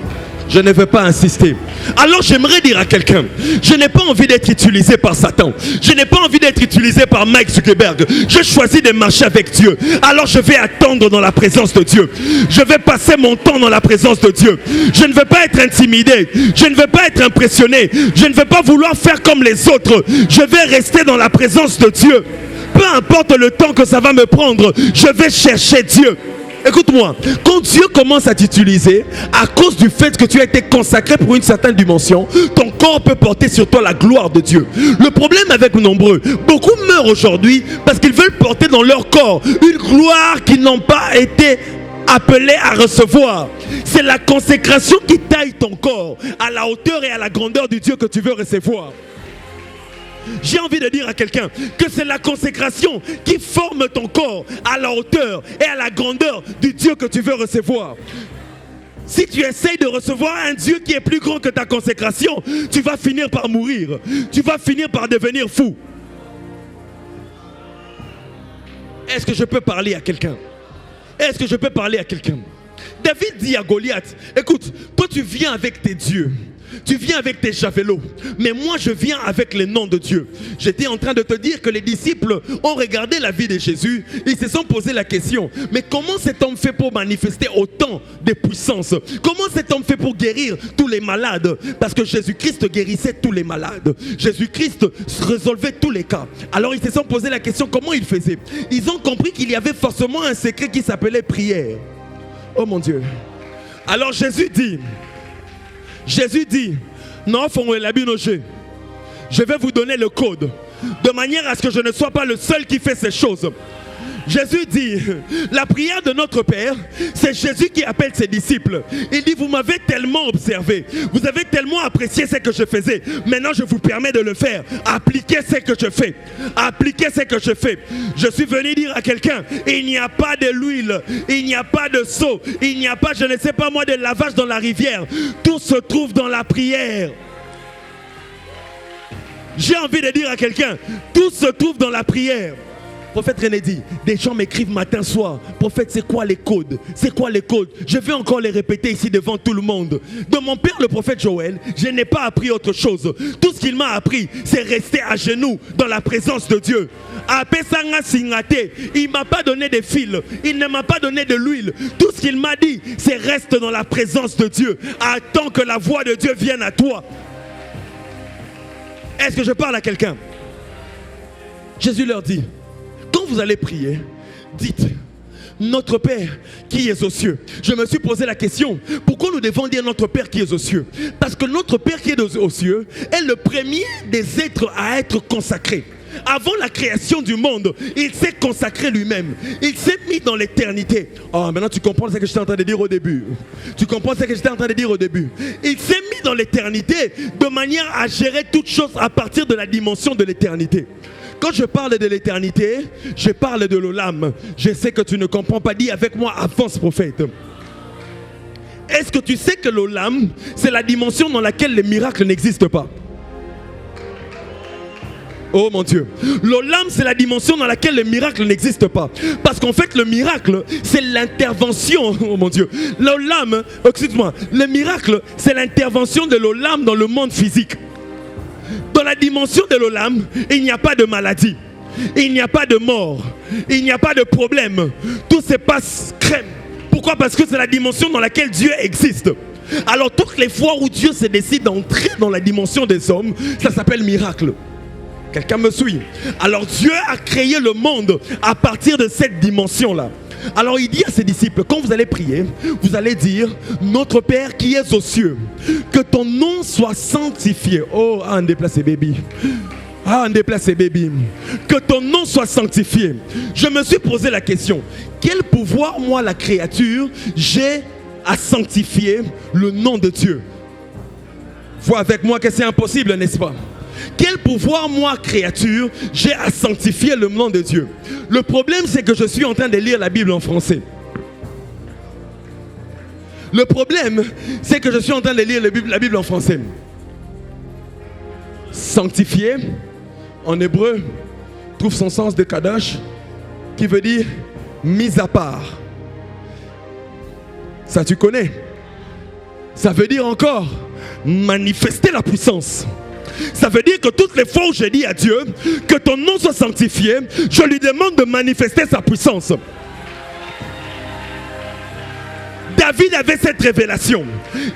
Je ne veux pas insister. Alors j'aimerais dire à quelqu'un, je n'ai pas envie d'être utilisé par Satan. Je n'ai pas envie d'être utilisé par Mark Zuckerberg. Je choisis de marcher avec Dieu. Alors je vais attendre dans la présence de Dieu. Je vais passer mon temps dans la présence de Dieu. Je ne veux pas être intimidé. Je ne veux pas être impressionné. Je ne veux pas vouloir faire comme les autres. Je vais rester dans la présence de Dieu. Peu importe le temps que ça va me prendre, je vais chercher Dieu. Écoute-moi, quand Dieu commence à t'utiliser, à cause du fait que tu as été consacré pour une certaine dimension, ton corps peut porter sur toi la gloire de Dieu. Le problème avec nombreux, beaucoup meurent aujourd'hui parce qu'ils veulent porter dans leur corps une gloire qu'ils n'ont pas été appelés à recevoir. C'est la consécration qui taille ton corps à la hauteur et à la grandeur du Dieu que tu veux recevoir. J'ai envie de dire à quelqu'un que c'est la consécration qui forme ton corps à la hauteur et à la grandeur du Dieu que tu veux recevoir. Si tu essayes de recevoir un Dieu qui est plus grand que ta consécration, tu vas finir par mourir. Tu vas finir par devenir fou. Est-ce que je peux parler à quelqu'un? Est-ce que je peux parler à quelqu'un? David dit à Goliath, écoute, toi tu viens avec tes dieux. Tu viens avec tes javelots, mais moi je viens avec le nom de Dieu. J'étais en train de te dire que les disciples ont regardé la vie de Jésus. Ils se sont posé la question, mais comment cet homme fait pour manifester autant de puissance? Comment cet homme fait pour guérir tous les malades? Parce que Jésus-Christ guérissait tous les malades. Jésus-Christ résolvait tous les cas. Alors ils se sont posé la question, comment il faisait? Ils ont compris qu'il y avait forcément un secret qui s'appelait prière. Oh mon Dieu. Alors Jésus dit, non, je vais vous donner le code, de manière à ce que je ne sois pas le seul qui fait ces choses. Jésus dit, la prière de notre Père, c'est Jésus qui appelle ses disciples. Il dit, vous m'avez tellement observé, vous avez tellement apprécié ce que je faisais. Maintenant, je vous permets de le faire. Appliquez ce que je fais. Appliquez ce que je fais. Je suis venu dire à quelqu'un, il n'y a pas de l'huile, il n'y a pas de seau, il n'y a pas, je ne sais pas moi, de lavage dans la rivière. Tout se trouve dans la prière. J'ai envie de dire à quelqu'un, tout se trouve dans la prière. Prophète René dit, des gens m'écrivent matin, soir. Prophète, c'est quoi les codes? C'est quoi les codes? Je vais encore les répéter ici devant tout le monde. De mon père, le prophète Joël, je n'ai pas appris autre chose. Tout ce qu'il m'a appris, c'est rester à genoux dans la présence de Dieu. Il ne m'a pas donné de fils. Il ne m'a pas donné de l'huile. Tout ce qu'il m'a dit, c'est reste dans la présence de Dieu. Attends que la voix de Dieu vienne à toi. Est-ce que je parle à quelqu'un? Jésus leur dit, quand vous allez prier, dites, notre Père qui est aux cieux. Je me suis posé la question, pourquoi nous devons dire notre Père qui est aux cieux? Parce que notre Père qui est aux cieux est le premier des êtres à être consacré. Avant la création du monde, il s'est consacré lui-même. Il s'est mis dans l'éternité. Oh, maintenant tu comprends ce que j'étais en train de dire au début. Tu comprends ce que j'étais en train de dire au début. Il s'est mis dans l'éternité de manière à gérer toutes choses à partir de la dimension de l'éternité. Quand je parle de l'éternité, je parle de l'Olam. Je sais que tu ne comprends pas. Dis avec moi, avance prophète. Est-ce que tu sais que l'Olam, c'est la dimension dans laquelle les miracles n'existent pas? Oh mon Dieu. L'Olam, c'est la dimension dans laquelle le miracle n'existe pas. Parce qu'en fait, le miracle, c'est l'intervention. Oh mon Dieu. L'Olam, excuse-moi. Le miracle, c'est l'intervention de l'Olam dans le monde physique. Dans la dimension de l'Olam, il n'y a pas de maladie. Il n'y a pas de mort. Il n'y a pas de problème. Tout se passe crème. Pourquoi? Parce que c'est la dimension dans laquelle Dieu existe. Alors toutes les fois où Dieu se décide d'entrer dans la dimension des hommes, ça s'appelle miracle. Quelqu'un me suit? Alors Dieu a créé le monde à partir de cette dimension-là. Alors il dit à ses disciples, quand vous allez prier, vous allez dire, notre Père qui es aux cieux, que ton nom soit sanctifié. Oh, un déplacé baby. Ah, un déplacé baby. Que ton nom soit sanctifié. Je me suis posé la question, quel pouvoir, moi, la créature, j'ai à sanctifier le nom de Dieu? Vois avec moi que c'est impossible, n'est-ce pas? Quel pouvoir, moi, créature, j'ai à sanctifier le nom de Dieu? Le problème, c'est que je suis en train de lire la Bible en français. Le problème, c'est que je suis en train de lire la Bible en français. Sanctifier, en hébreu, trouve son sens de kadosh, qui veut dire mis à part. Ça, tu connais. Ça veut dire encore manifester la puissance. Ça veut dire que toutes les fois où je dis à Dieu que ton nom soit sanctifié, je lui demande de manifester sa puissance. David avait cette révélation.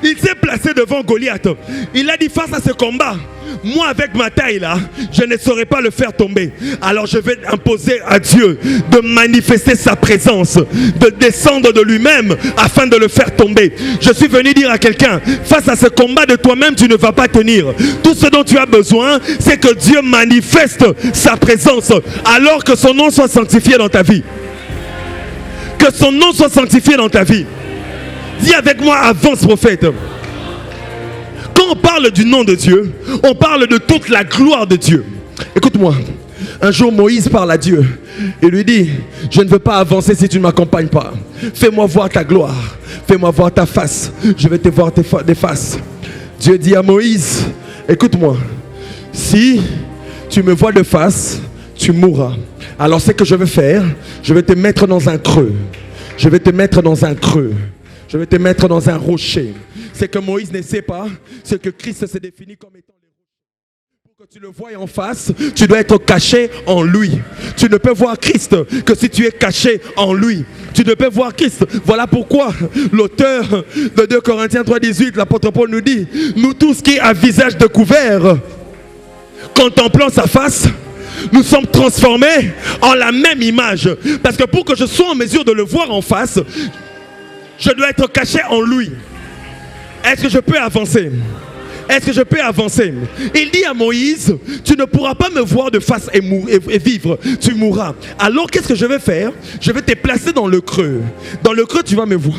Il s'est placé devant Goliath. Il a dit, face à ce combat, moi avec ma taille là, je ne saurais pas le faire tomber. Alors je vais imposer à Dieu de manifester sa présence, de descendre de lui-même afin de le faire tomber. Je suis venu dire à quelqu'un, face à ce combat de toi-même, tu ne vas pas tenir. Tout ce dont tu as besoin, c'est que Dieu manifeste sa présence, alors que son nom soit sanctifié dans ta vie. Que son nom soit sanctifié dans ta vie. Dis avec moi, avance prophète. Quand on parle du nom de Dieu, on parle de toute la gloire de Dieu. Écoute-moi, un jour Moïse parle à Dieu et lui dit, je ne veux pas avancer si tu ne m'accompagnes pas. Fais-moi voir ta gloire, fais-moi voir ta face, je vais te voir des faces. Dieu dit à Moïse, écoute-moi, si tu me vois de face, tu mourras. Alors ce que je vais faire, je vais te mettre dans un creux. Je vais te mettre dans un creux. Je vais te mettre dans un rocher. C'est que Moïse ne sait pas ce que Christ se définit comme étant les rochers. Pour que tu le voies en face, tu dois être caché en lui. Tu ne peux voir Christ que si tu es caché en lui. Tu ne peux voir Christ. Voilà pourquoi l'auteur de 2 Corinthiens 3,18, l'apôtre Paul nous dit, nous tous qui à visage découvert, contemplant sa face, nous sommes transformés en la même image. Parce que pour que je sois en mesure de le voir en face, je dois être caché en lui. Est-ce que je peux avancer? Est-ce que je peux avancer? Il dit à Moïse, tu ne pourras pas me voir de face et vivre, tu mourras. Alors qu'est-ce que je vais faire? Je vais te placer dans le creux. Dans le creux, tu vas me voir.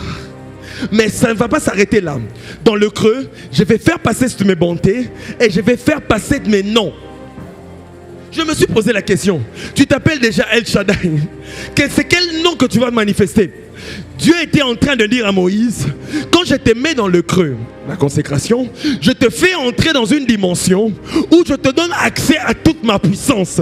Mais ça ne va pas s'arrêter là. Dans le creux, je vais faire passer mes bontés et je vais faire passer mes noms. Je me suis posé la question, tu t'appelles déjà El Shaddai. C'est quel nom que tu vas manifester? Dieu était en train de dire à Moïse, quand je te mets dans le creux, la consécration, je te fais entrer dans une dimension où je te donne accès à toute ma puissance.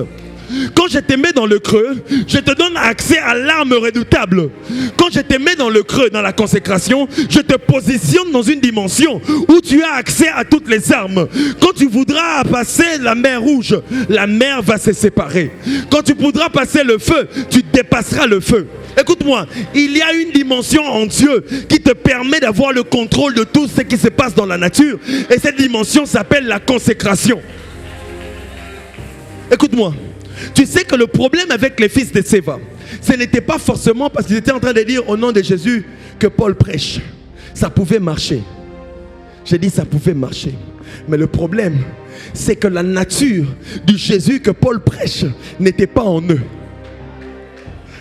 Quand je te mets dans le creux, je te donne accès à l'arme redoutable. Quand je te mets dans le creux, dans la consécration, je te positionne dans une dimension où tu as accès à toutes les armes. Quand tu voudras passer la mer rouge, la mer va se séparer. Quand tu voudras passer le feu, tu dépasseras le feu. Écoute-moi, il y a une dimension en Dieu qui te permet d'avoir le contrôle de tout ce qui se passe dans la nature. Et cette dimension s'appelle la consécration. Écoute-moi. Tu sais que le problème avec les fils de Séva, ce n'était pas forcément parce qu'ils étaient en train de dire au nom de Jésus que Paul prêche. Ça pouvait marcher. J'ai dit ça pouvait marcher. Mais le problème, c'est que la nature du Jésus que Paul prêche n'était pas en eux.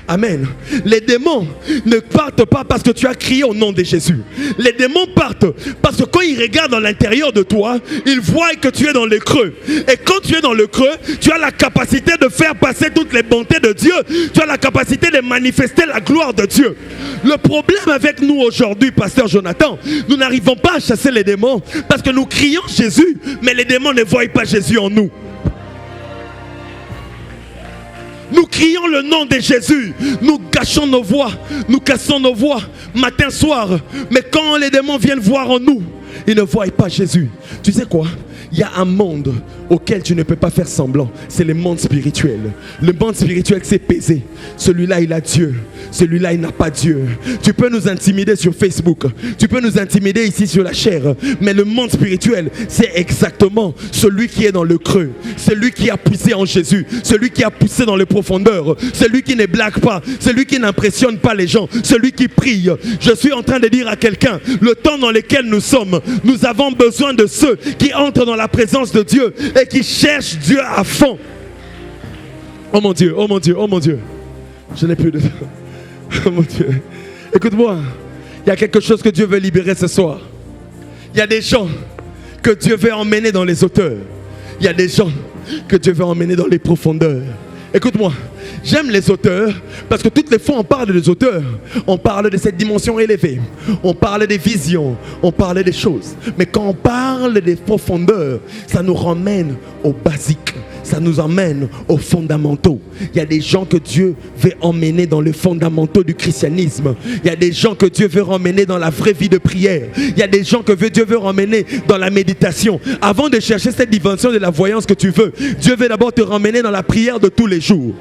Amen. Les démons ne partent pas parce que tu as crié au nom de Jésus. Les démons partent parce que quand ils regardent dans l'intérieur de toi, ils voient que tu es dans le creux. Et quand tu es dans le creux, tu as la capacité de faire passer toutes les bontés de Dieu. Tu as la capacité de manifester la gloire de Dieu. Le problème avec nous aujourd'hui, pasteur Jonathan, nous n'arrivons pas à chasser les démons parce que nous crions Jésus, mais les démons ne voient pas Jésus en nous. Nous crions le nom de Jésus. Nous cachons nos voix. Nous cassons nos voix matin, soir. Mais quand les démons viennent voir en nous, ils ne voient pas Jésus. Tu sais quoi? Il y a un monde auquel tu ne peux pas faire semblant. C'est le monde spirituel. Le monde spirituel, c'est pesé. Celui-là, il a Dieu. Celui-là, il n'a pas Dieu. Tu peux nous intimider sur Facebook. Tu peux nous intimider ici sur la chair. Mais le monde spirituel, c'est exactement celui qui est dans le creux. Celui qui a poussé en Jésus. Celui qui a poussé dans les profondeurs. Celui qui ne blague pas. Celui qui n'impressionne pas les gens. Celui qui prie. Je suis en train de dire à quelqu'un, le temps dans lequel nous sommes, nous avons besoin de ceux qui entrent dans la présence de Dieu et qui cherchent Dieu à fond. Oh mon Dieu, oh mon Dieu, oh mon Dieu. Je n'ai plus de temps. Oh mon Dieu. Écoute-moi, il y a quelque chose que Dieu veut libérer ce soir. Il y a des gens que Dieu veut emmener dans les hauteurs. Il y a des gens que Dieu veut emmener dans les profondeurs. Écoute-moi, j'aime les auteurs parce que toutes les fois on parle des auteurs, on parle de cette dimension élevée, on parle des visions, on parle des choses. Mais quand on parle des profondeurs, ça nous ramène aux basiques, ça nous emmène aux fondamentaux. Il y a des gens que Dieu veut emmener dans les fondamentaux du christianisme. Il y a des gens que Dieu veut emmener dans la vraie vie de prière. Il y a des gens que Dieu veut emmener dans la méditation. Avant de chercher cette dimension de la voyance que tu veux, Dieu veut d'abord te ramener dans la prière de tous les jours.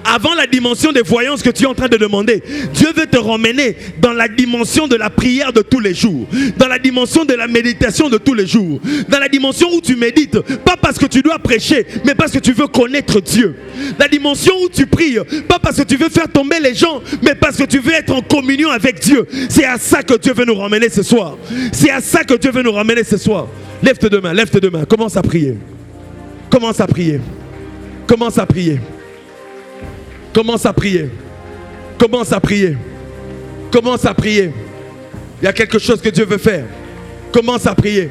Avant la dimension de voyance que tu es en train de demander, Dieu veut te ramener dans la dimension de la prière de tous les jours, dans la dimension de la méditation de tous les jours, dans la dimension où tu médites, pas parce que tu dois prêcher, mais parce que tu veux connaître Dieu. La dimension où tu pries, pas parce que tu veux faire tomber les gens, mais parce que tu veux être en communion avec Dieu. C'est à ça que Dieu veut nous ramener ce soir. C'est à ça que Dieu veut nous ramener ce soir. Lève tes deux mains, commence à prier. Commence à prier. Commence à prier. Commence à prier. Commence à prier. Commence à prier. Il y a quelque chose que Dieu veut faire. Commence à prier.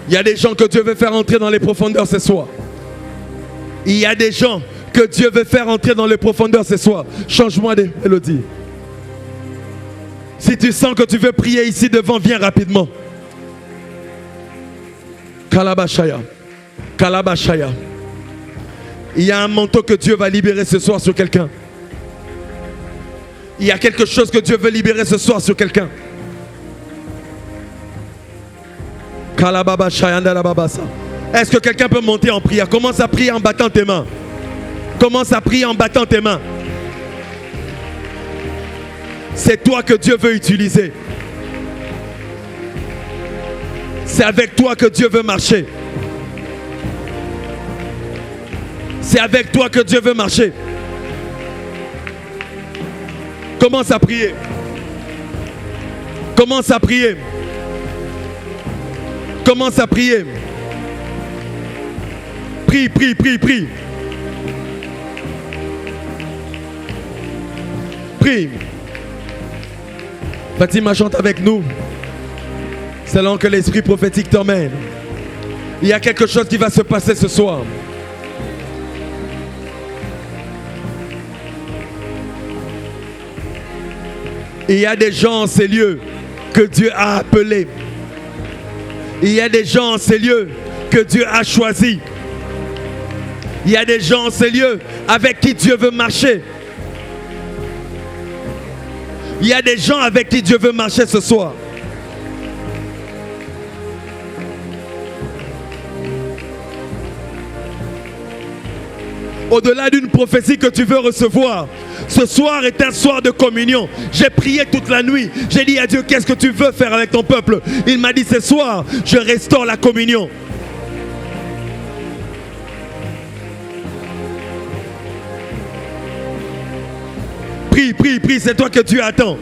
Il y a des gens que Dieu veut faire entrer dans les profondeurs ce soir. Il y a des gens que Dieu veut faire entrer dans les profondeurs ce soir. Change-moi de mélodie. Si tu sens que tu veux prier ici devant, viens rapidement. Kalabashaya. Kalabashaya. Il y a un manteau que Dieu va libérer ce soir sur quelqu'un. Il y a quelque chose que Dieu veut libérer ce soir sur quelqu'un. Est-ce que quelqu'un peut monter en prière? Commence à prier en battant tes mains. Commence à prier en battant tes mains. C'est toi que Dieu veut utiliser. C'est avec toi que Dieu veut marcher. C'est avec toi que Dieu veut marcher. Commence à prier. Commence à prier. Commence à prier. Prie, prie, prie, prie. Prie. Fatima chante avec nous. Selon que l'esprit prophétique t'emmène. Il y a quelque chose qui va se passer ce soir. Il y a des gens en ces lieux que Dieu a appelés. Il y a des gens en ces lieux que Dieu a choisis. Il y a des gens en ces lieux avec qui Dieu veut marcher. Il y a des gens avec qui Dieu veut marcher ce soir. Au-delà d'une prophétie que tu veux recevoir, ce soir est un soir de communion. J'ai prié toute la nuit. J'ai dit à Dieu, qu'est-ce que tu veux faire avec ton peuple? Il m'a dit, ce soir, je restaure la communion. Prie, prie, prie, c'est toi que Dieu attend.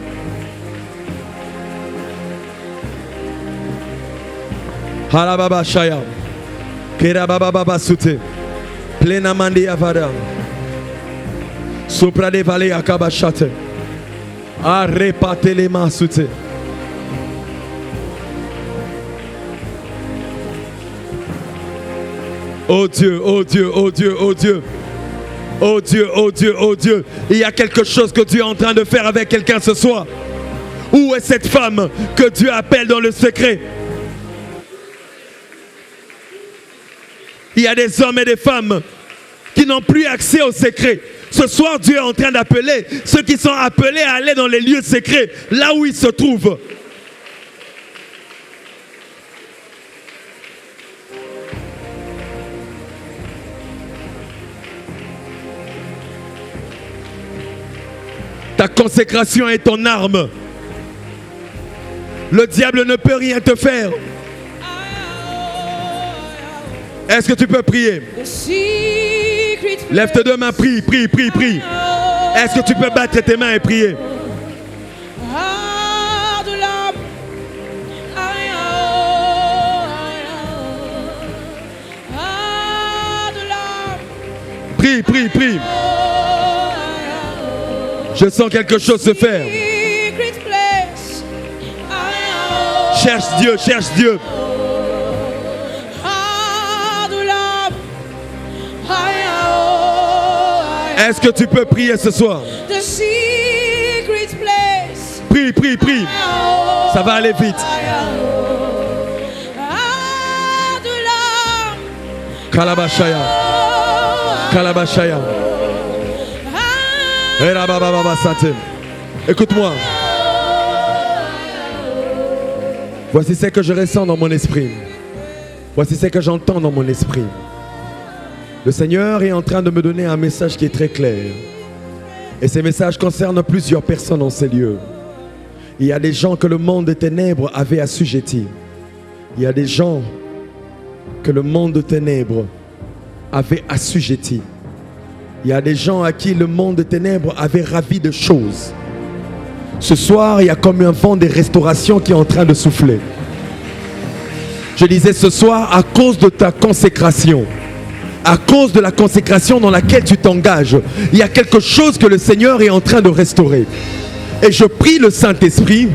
Halababa Shaya. Kerababa Sute. Plena mandi avada. Sopra de vallée akabashate. Arrepate les masute. Oh Dieu, oh Dieu, oh Dieu, oh Dieu. Oh Dieu, oh Dieu, oh Dieu. Il y a quelque chose que Dieu est en train de faire avec quelqu'un ce soir. Où est cette femme que Dieu appelle dans le secret? Il y a des hommes et des femmes qui n'ont plus accès au secret. Ce soir, Dieu est en train d'appeler ceux qui sont appelés à aller dans les lieux secrets, là où ils se trouvent. Ta consécration est ton arme. Le diable ne peut rien te faire. Est-ce que tu peux prier? Lève tes deux mains, prie, prie, prie, prie. Est-ce que tu peux battre tes mains et prier? Prie, prie, prie. Je sens quelque chose se faire. Cherche Dieu, cherche Dieu. Est-ce que tu peux prier ce soir? Prie, prie, prie. Ça va aller vite. Kalabashaya. Kalabashaya. Écoute-moi. Voici ce que je ressens dans mon esprit. Voici ce que j'entends dans mon esprit. Le Seigneur est en train de me donner un message qui est très clair. Et ce message concerne plusieurs personnes en ces lieux. Il y a des gens que le monde des ténèbres avait assujettis. Il y a des gens que le monde des ténèbres avait assujettis. Il y a des gens à qui le monde des ténèbres avait ravi de choses. Ce soir, il y a comme un vent de restauration qui est en train de souffler. Je disais ce soir, à cause de ta consécration, à cause de la consécration dans laquelle tu t'engages, il y a quelque chose que le Seigneur est en train de restaurer. Et je prie le Saint-Esprit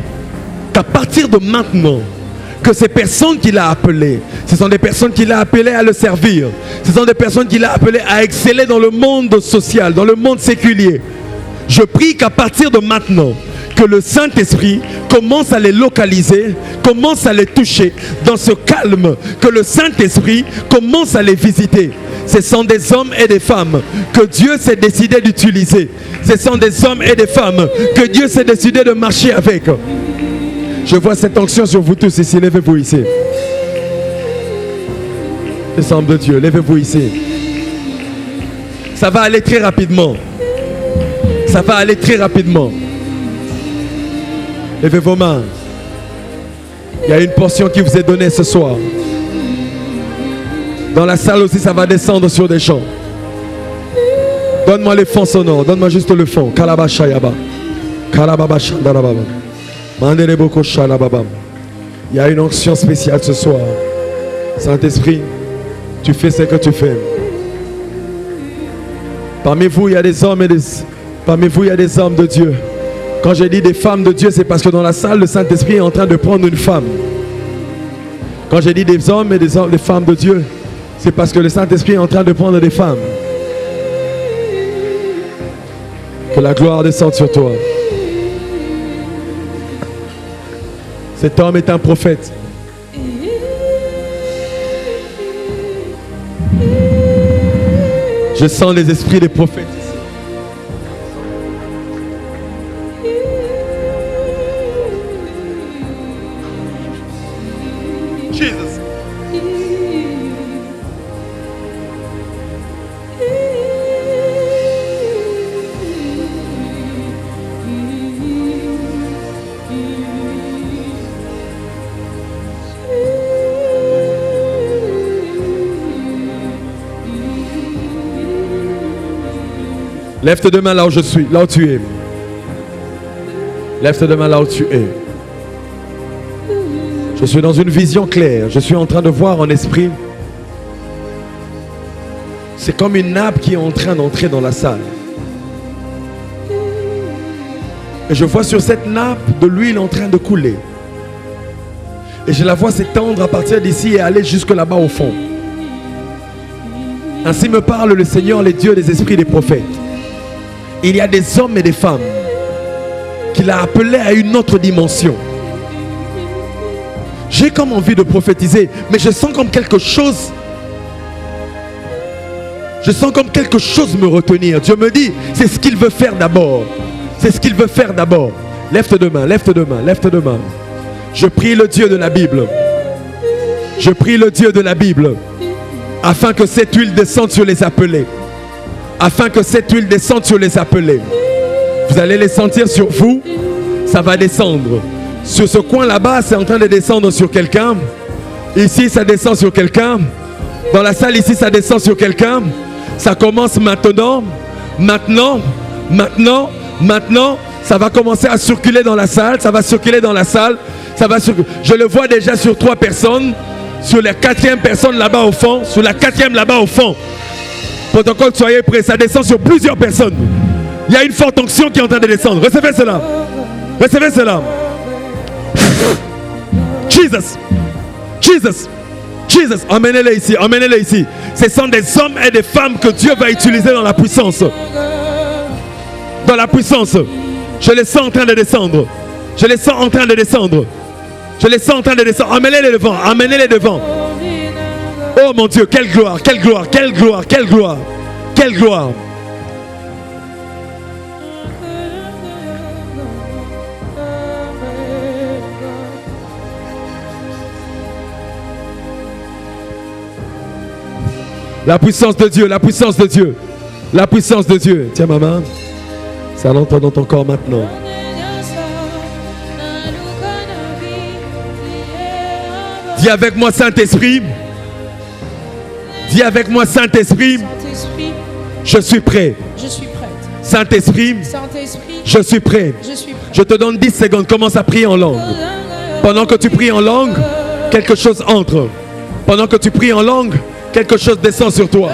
qu'à partir de maintenant, que ces personnes qu'il a appelées, ce sont des personnes qu'il a appelées à le servir. Ce sont des personnes qu'il a appelées à exceller dans le monde social, dans le monde séculier. Je prie qu'à partir de maintenant, que le Saint-Esprit commence à les localiser, commence à les toucher dans ce calme, que le Saint-Esprit commence à les visiter. Ce sont des hommes et des femmes que Dieu s'est décidé d'utiliser. Ce sont des hommes et des femmes que Dieu s'est décidé de marcher avec. Je vois cette onction sur vous tous ici. Levez-vous ici. Les hommes de Dieu, levez-vous ici. Ça va aller très rapidement. Ça va aller très rapidement. Levez vos mains. Il y a une portion qui vous est donnée ce soir. Dans la salle aussi, ça va descendre sur des gens. Donne-moi les fonds sonores. Donne-moi juste le fond. Kalabashayaba. Kalababashandarababa. Mandeleboko shalababa. Il y a une onction spéciale ce soir. Saint-Esprit, tu fais ce que tu fais. Parmi vous, il y a des hommes et parmi vous, il y a des hommes de Dieu. Quand je dis des femmes de Dieu, c'est parce que dans la salle, le Saint-Esprit est en train de prendre une femme. Quand je dis des hommes et des femmes de Dieu, c'est parce que le Saint-Esprit est en train de prendre des femmes. Que la gloire descende sur toi. Cet homme est un prophète. Je sens les esprits des prophètes. Jesus. Lève tes deux mains là où je suis, là où tu es. Lève tes deux mains là où tu es. Je suis dans une vision claire. Je suis en train de voir en esprit. C'est comme une nappe qui est en train d'entrer dans la salle. Et je vois sur cette nappe de l'huile en train de couler. Et je la vois s'étendre à partir d'ici et aller jusque là-bas au fond. Ainsi me parle le Seigneur, les dieux des esprits des prophètes. Il y a des hommes et des femmes qu'il a appelés à une autre dimension. J'ai comme envie de prophétiser, mais je sens comme quelque chose. Je sens comme quelque chose me retenir. Dieu me dit, c'est ce qu'il veut faire d'abord. C'est ce qu'il veut faire d'abord. Lève tes deux mains, lève tes deux mains, lève tes deux mains. Je prie le Dieu de la Bible. Je prie le Dieu de la Bible. Afin que cette huile descende sur les appelés. Afin que cette huile descende sur les appelés. Vous allez les sentir sur vous. Ça va descendre. Sur ce coin là-bas, c'est en train de descendre sur quelqu'un. Ici, ça descend sur quelqu'un. Dans la salle, ici, ça descend sur quelqu'un. Ça commence maintenant. Maintenant. Ça va commencer à circuler dans la salle. Ça va circuler dans la salle. Je le vois déjà sur 3 personnes. Sur la 4e personne là-bas au fond. Sur la 4e là-bas au fond. Protocole, soyez prêts. Ça descend sur plusieurs personnes. Il y a une forte onction qui est en train de descendre. Recevez cela. Recevez cela. Jesus. Emmenez-les ici. Emmenez-les ici. Ce sont des hommes et des femmes que Dieu va utiliser dans la puissance. Dans la puissance. Je les sens en train de descendre. Je les sens en train de descendre. Je les sens en train de descendre. Emmenez-les devant. Emmenez-les devant. Oh mon Dieu, quelle gloire, quelle gloire, quelle gloire, quelle gloire, quelle gloire. La puissance de Dieu, la puissance de Dieu, la puissance de Dieu. Tiens maman, ça rentre dans ton corps maintenant. Dis avec moi Saint-Esprit. Dis avec moi Saint-Esprit. Je suis prêt. Je suis prête. Saint-Esprit. Saint-Esprit. Je suis prêt. Je suis prête. Je te donne 10 secondes. Commence à prier en langue. Pendant que tu pries en langue, quelque chose entre. Pendant que tu pries en langue, quelque chose descend sur toi.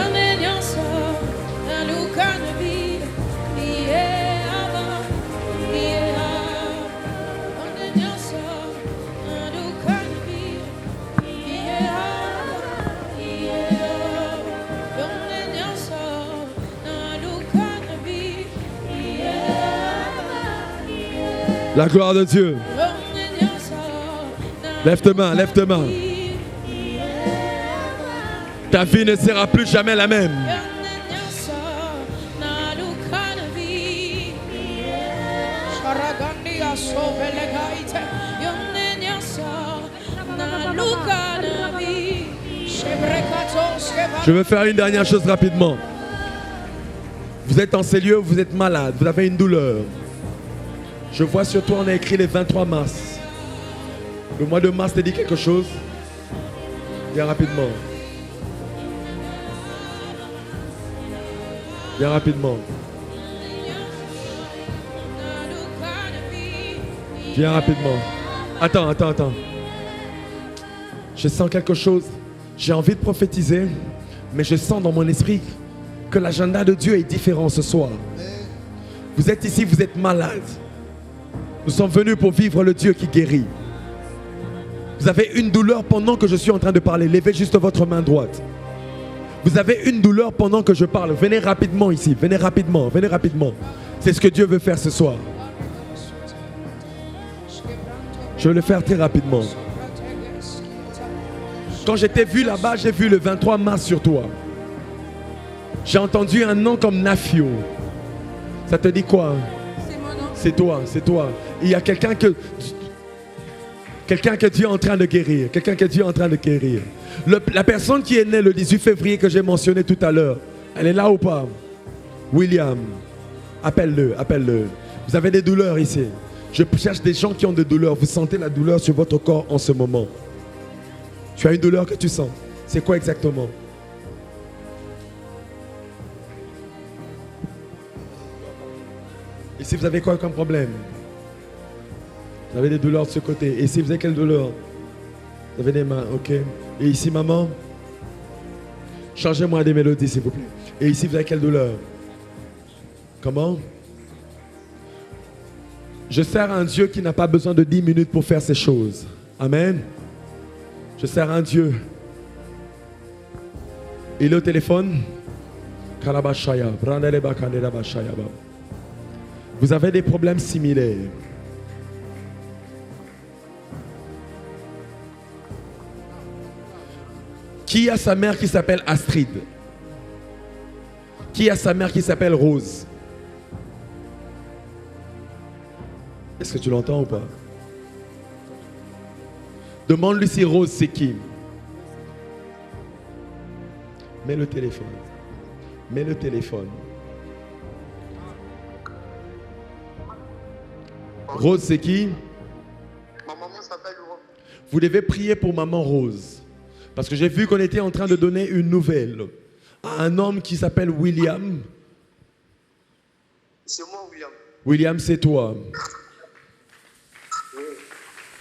La gloire de Dieu. Lève tes mains, lève tes mains. Ta vie ne sera plus jamais la même. Je veux faire une dernière chose rapidement. Vous êtes en ces lieux, vous êtes malade, vous avez une douleur. Je vois sur toi, on a écrit le 23 mars. Le mois de mars te dit quelque chose? Viens rapidement. Viens rapidement. Viens rapidement. Attends. Je sens quelque chose. J'ai envie de prophétiser, mais je sens dans mon esprit que l'agenda de Dieu est différent ce soir. Vous êtes ici, vous êtes malade. Nous sommes venus pour vivre le Dieu qui guérit. Vous avez une douleur pendant que je suis en train de parler. Levez juste votre main droite. Vous avez une douleur pendant que je parle. Venez rapidement ici. Venez rapidement. C'est ce que Dieu veut faire ce soir. Je vais le faire très rapidement. Quand je t'ai vu là-bas, j'ai vu le 23 mars sur toi. J'ai entendu un nom comme Nafio. Ça te dit quoi? C'est toi. Il y a quelqu'un que Dieu est en train de guérir. La personne qui est née le 18 février que j'ai mentionné tout à l'heure, elle est là ou pas? William, appelle-le. Vous avez des douleurs ici. Je cherche des gens qui ont des douleurs. Vous sentez la douleur sur votre corps en ce moment. Tu as une douleur que tu sens. C'est quoi exactement? Ici, vous avez quoi comme problème? Vous avez des douleurs de ce côté. Et ici, vous avez quelle douleur? Vous avez des mains, ok. Et ici, maman? Changez-moi des mélodies, s'il vous plaît. Et ici, vous avez quelle douleur? Comment? Je sers un Dieu qui n'a pas besoin de 10 minutes pour faire ces choses. Amen. Je sers un Dieu. Il est au téléphone. Vous avez des problèmes similaires. Qui a sa mère qui s'appelle Astrid? Qui a sa mère qui s'appelle Rose? Est-ce que tu l'entends ou pas? Demande-lui si Rose c'est qui. Mets le téléphone. Rose, c'est qui? Ma maman s'appelle Rose. Vous devez prier pour maman Rose. Parce que j'ai vu qu'on était en train de donner une nouvelle à un homme qui s'appelle William. C'est moi, William. William, c'est toi. Oui.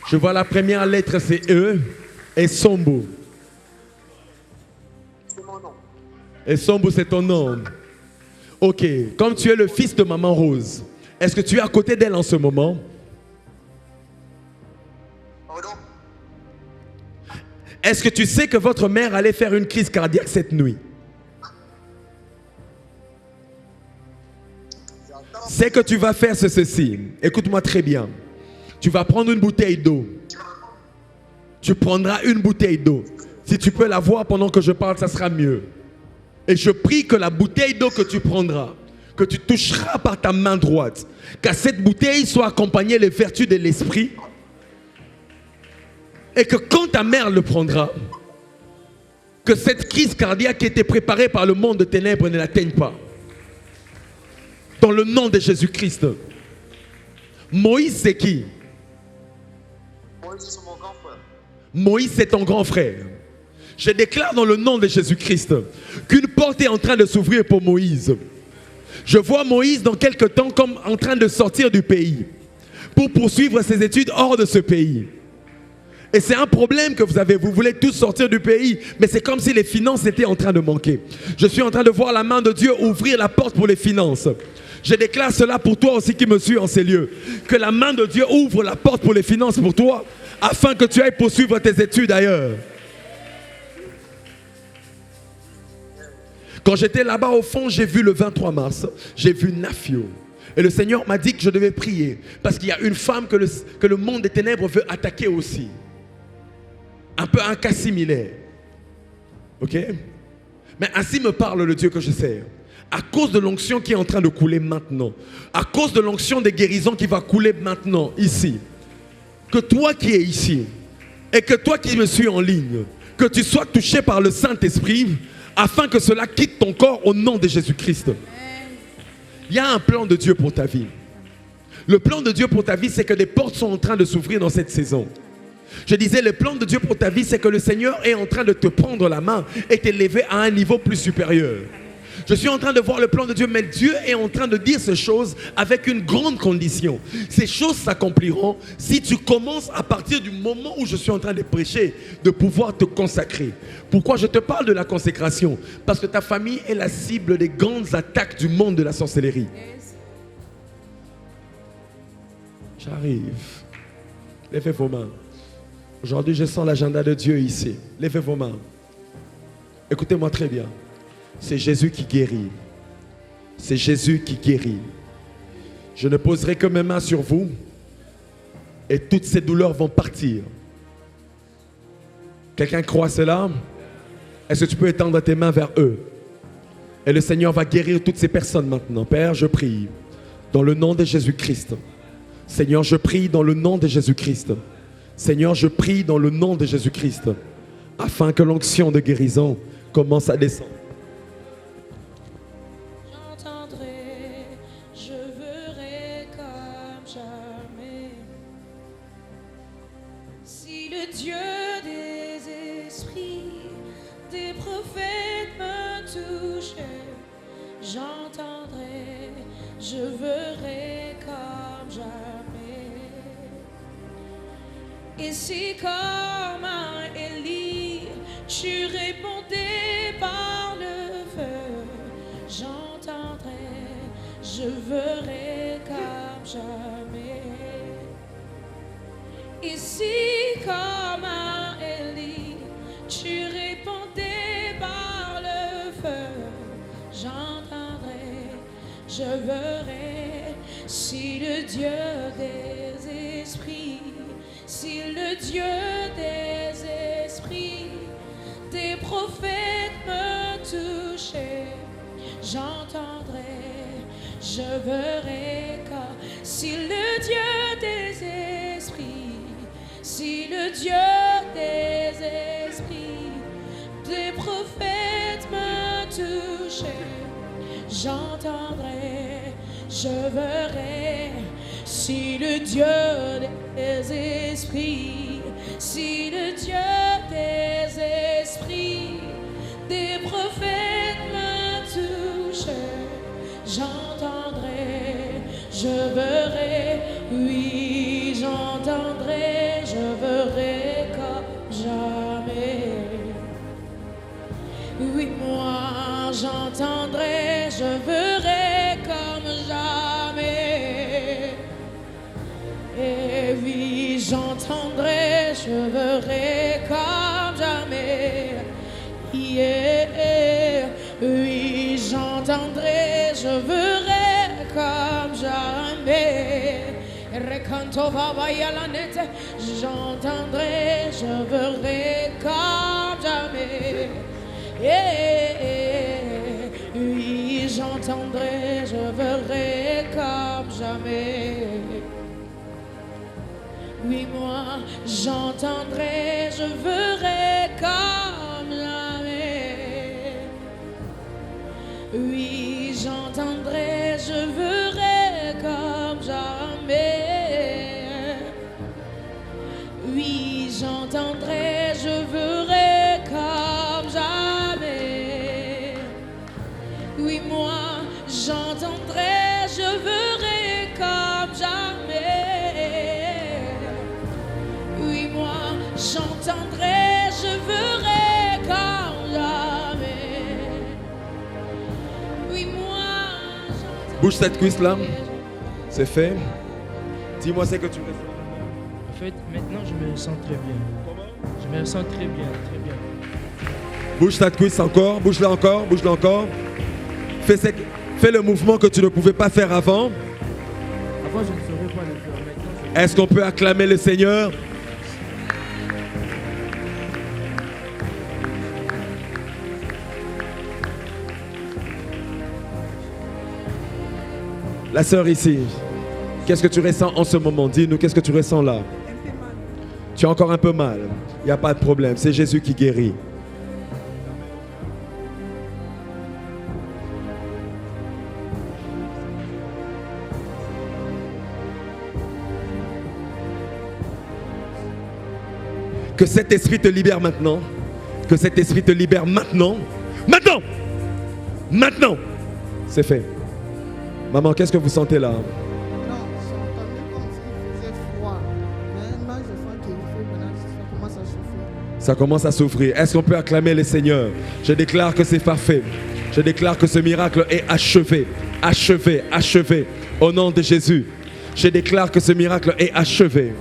Je vois la première lettre, c'est E. Et Sombo. C'est mon nom. Et Sombo, c'est ton nom. Ok. Comme tu es le fils de maman Rose, est-ce que tu es à côté d'elle en ce moment? Pardon? Est-ce que tu sais que votre mère allait faire une crise cardiaque cette nuit? J'attends. C'est que tu vas faire ceci. Écoute-moi très bien. Tu vas prendre une bouteille d'eau. Tu prendras une bouteille d'eau. Si tu peux la voir pendant que je parle, ça sera mieux. Et je prie que la bouteille d'eau que tu prendras, que tu toucheras par ta main droite, qu'à cette bouteille soit accompagnée les vertus de l'esprit. Et que quand ta mère le prendra, que cette crise cardiaque qui était préparée par le monde de ténèbres ne l'atteigne pas. Dans le nom de Jésus-Christ. Moïse, c'est qui? Moi, c'est mon grand frère. Moïse, c'est ton grand frère. Je déclare dans le nom de Jésus-Christ qu'une porte est en train de s'ouvrir pour Moïse. Je vois Moïse dans quelque temps comme en train de sortir du pays pour poursuivre ses études hors de ce pays. Et c'est un problème que vous avez. Vous voulez tous sortir du pays, mais c'est comme si les finances étaient en train de manquer. Je suis en train de voir la main de Dieu ouvrir la porte pour les finances. Je déclare cela pour toi aussi qui me suis en ces lieux. Que la main de Dieu ouvre la porte pour les finances pour toi, afin que tu ailles poursuivre tes études ailleurs. Quand j'étais là-bas au fond, j'ai vu le 23 mars, j'ai vu Nafio. Et le Seigneur m'a dit que je devais prier. Parce qu'il y a une femme que le monde des ténèbres veut attaquer aussi. Un peu un cas similaire. Ok? Mais ainsi me parle le Dieu que je sers. À cause de l'onction qui est en train de couler maintenant. À cause de l'onction des guérisons qui va couler maintenant, ici. Que toi qui es ici, et que toi qui me suis en ligne, que tu sois touché par le Saint-Esprit, afin que cela quitte ton corps au nom de Jésus-Christ. Il y a un plan de Dieu pour ta vie. Le plan de Dieu pour ta vie, c'est que des portes sont en train de s'ouvrir dans cette saison. Je disais, le plan de Dieu pour ta vie, c'est que le Seigneur est en train de te prendre la main et t'élever à un niveau plus supérieur. Je suis en train de voir le plan de Dieu, mais Dieu est en train de dire ces choses avec une grande condition. Ces choses s'accompliront si tu commences à partir du moment où je suis en train de prêcher, de pouvoir te consacrer. Pourquoi je te parle de la consécration? Parce que ta famille est la cible des grandes attaques du monde de la sorcellerie. J'arrive. Levez vos mains. Aujourd'hui, je sens l'agenda de Dieu ici. Levez vos mains. Écoutez-moi très bien. C'est Jésus qui guérit. C'est Jésus qui guérit. Je ne poserai que mes mains sur vous et toutes ces douleurs vont partir. Quelqu'un croit cela? Est-ce que tu peux étendre tes mains vers eux? Et le Seigneur va guérir toutes ces personnes maintenant. Père, je prie dans le nom de Jésus-Christ. Seigneur, je prie dans le nom de Jésus-Christ. Seigneur, je prie dans le nom de Jésus-Christ afin que l'onction de guérison commence à descendre. J'entendrai, je verrai comme jamais. Et si comme un Élie, tu répondais par le feu, j'entendrai, je verrai comme jamais. Et si comme un Élie, tu répondais par le feu, j'entendrai, je verrai. Si le Dieu des esprits, si le Dieu des esprits, des prophètes me touchaient, j'entendrai, je verrai. Car si le Dieu des esprits, si le Dieu des esprits, des prophètes me touchaient, j'entendrai, je verrai. Si si le Dieu des esprits, si le Dieu des esprits, des prophètes me touchent, j'entendrai, je verrai, oui, j'entendrai, je verrai comme jamais. Oui, moi j'entendrai, je verrai comme jamais. Et oui, j'entendrai, je verrai comme jamais. Yeah. Oui, j'entendrai, je verrai comme jamais. Recanto vaya la nette, j'entendrai, je verrai comme jamais. Yeah. Oui, j'entendrai, je verrai comme jamais. Oui, moi, j'entendrai, je verrai comme jamais. Oui, j'entendrai, je verrai comme jamais. Oui, j'entendrai, je verrai comme jamais. Oui, moi, j'entendrai, je verrai comme jamais. Oui, moi, j'entendrai, je verrai comme jamais. Oui, moi, j'entendrai. Bouge cette cuisse là. C'est fait. Dis-moi ce que tu ressens. En fait, maintenant, je me sens très bien. Je me sens très bien, très bien. Bouge cette cuisse encore. Bouge-la encore. Bouge-la encore. Fais le mouvement que tu ne pouvais pas faire avant. Avant, je ne saurais pas le faire. Maintenant, Est-ce qu'on peut acclamer le Seigneur? La sœur ici, qu'est-ce que tu ressens en ce moment? Dis-nous, qu'est-ce que tu ressens là? Tu as encore un peu mal. Il n'y a pas de problème, c'est Jésus qui guérit. Que cet esprit te libère maintenant. Que cet esprit te libère maintenant. Maintenant! Maintenant! C'est fait. Maman, qu'est-ce que vous sentez là? Non, j'entendais comme s'il faisait froid. Maintenant, je sens qu'il fait maintenant, ça commence à chauffer. Ça commence à souffrir. Est-ce qu'on peut acclamer le Seigneur? Je déclare que c'est parfait. Je déclare que ce miracle est achevé. Achevé, achevé. Au nom de Jésus. Je déclare que ce miracle est achevé.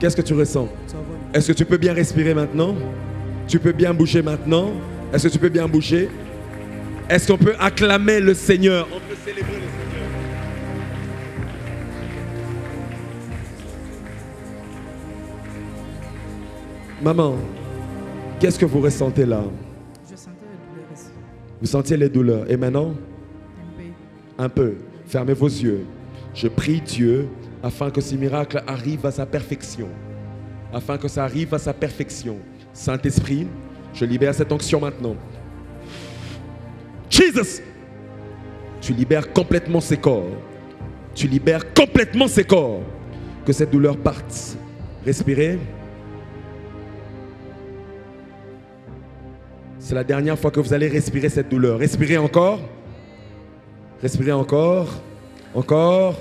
Qu'est-ce que tu ressens? Est-ce que tu peux bien respirer maintenant? Tu peux bien bouger maintenant? Est-ce que tu peux bien bouger? Est-ce qu'on peut acclamer le Seigneur? On peut célébrer le Seigneur. Maman, qu'est-ce que vous ressentez là? Je sentais les douleurs ici. Vous sentiez les douleurs. Et maintenant? Un peu. Un peu. Fermez vos yeux. Je prie Dieu afin que ce miracle arrive à sa perfection. Afin que ça arrive à sa perfection. Saint-Esprit, je libère cette onction maintenant. Jesus! Tu libères complètement ses corps. Tu libères complètement ses corps. Que cette douleur parte. Respirez. C'est la dernière fois que vous allez respirer cette douleur. Respirez encore. Respirez encore. Encore.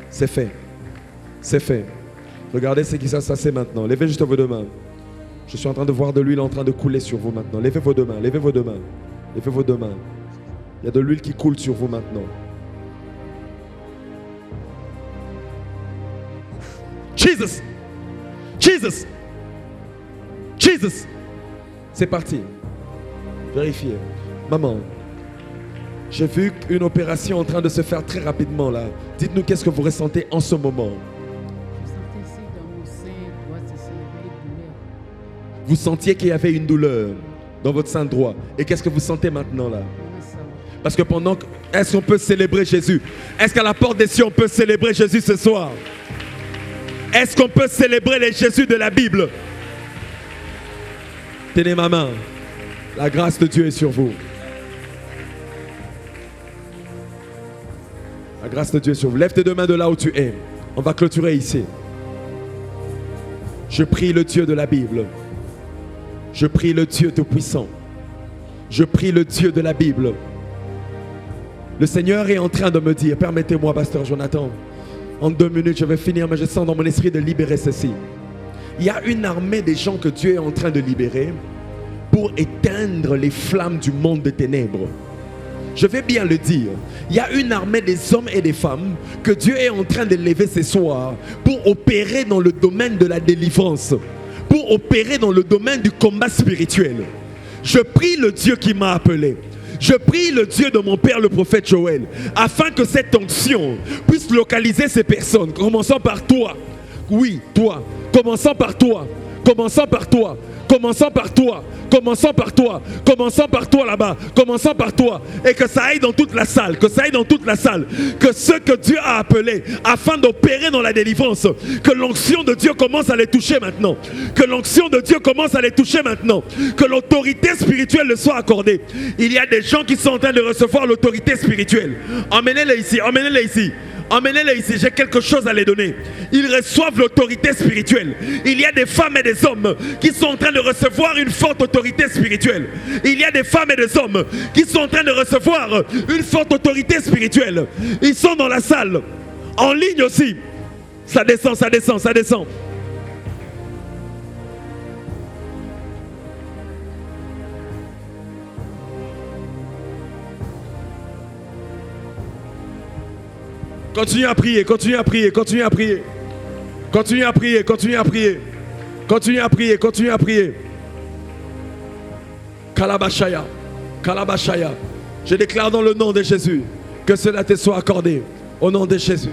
C'est fait. C'est fait. Regardez ce qui va se passer maintenant. Levez juste vos deux mains. Je suis en train de voir de l'huile en train de couler sur vous maintenant. Levez vos deux mains. Levez vos deux mains. Levez vos deux mains. Il y a de l'huile qui coule sur vous maintenant. Jesus! Jesus! Jesus! C'est parti. Vérifiez. Maman, j'ai vu une opération en train de se faire très rapidement là. Dites-nous qu'est-ce que vous ressentez en ce moment. Je sentais ici dans mon sein droit, ici, il y avait une douleur. Vous sentiez qu'il y avait une douleur dans votre sein droit. Et qu'est-ce que vous sentez maintenant là? Parce que pendant que... Est-ce qu'on peut célébrer Jésus? Est-ce qu'à la porte des cieux on peut célébrer Jésus ce soir? Est-ce qu'on peut célébrer les Jésus de la Bible? Tenez ma main. La grâce de Dieu est sur vous. grâce de Dieu sur vous. Lève tes deux mains de là où tu es. On va clôturer ici. Je prie le Dieu de la Bible. Je prie le Dieu Tout-Puissant. Je prie le Dieu de la Bible. Le Seigneur est en train de me dire, permettez-moi, pasteur Jonathan, en 2 minutes je vais finir, mais je sens dans mon esprit de libérer ceci. Il y a une armée des gens que Dieu est en train de libérer pour éteindre les flammes du monde des ténèbres. Je vais bien le dire. Il y a une armée des hommes et des femmes que Dieu est en train de lever ce soir pour opérer dans le domaine de la délivrance, pour opérer dans le domaine du combat spirituel. Je prie le Dieu qui m'a appelé. Je prie le Dieu de mon père le prophète Joël, afin que cette onction puisse localiser ces personnes, commençant par toi. Oui, toi. Commençant par toi. Commençant par toi. Commençant par toi. Commençant par toi. Commençant par toi là-bas. Commençant par toi. Et que ça aille dans toute la salle. Que ça aille dans toute la salle. Que ceux que Dieu a appelés afin d'opérer dans la délivrance, que l'onction de Dieu commence à les toucher maintenant. Que l'onction de Dieu commence à les toucher maintenant. Que l'autorité spirituelle leur soit accordée. Il y a des gens qui sont en train de recevoir l'autorité spirituelle. Emmenez-les ici. Emmenez-les ici. Emmenez-les ici, j'ai quelque chose à les donner. Ils reçoivent l'autorité spirituelle. Il y a des femmes et des hommes qui sont en train de recevoir une forte autorité spirituelle. Il y a des femmes et des hommes qui sont en train de recevoir une forte autorité spirituelle. Ils sont dans la salle, en ligne aussi. Ça descend, ça descend, ça descend. Continuez à prier, continuez à prier, continuez à prier. Continuez à prier, continuez à prier. Continuez à prier, continuez à prier. Kalabashaya, Kalabashaya. Je déclare dans le nom de Jésus que cela te soit accordé. Au nom de Jésus.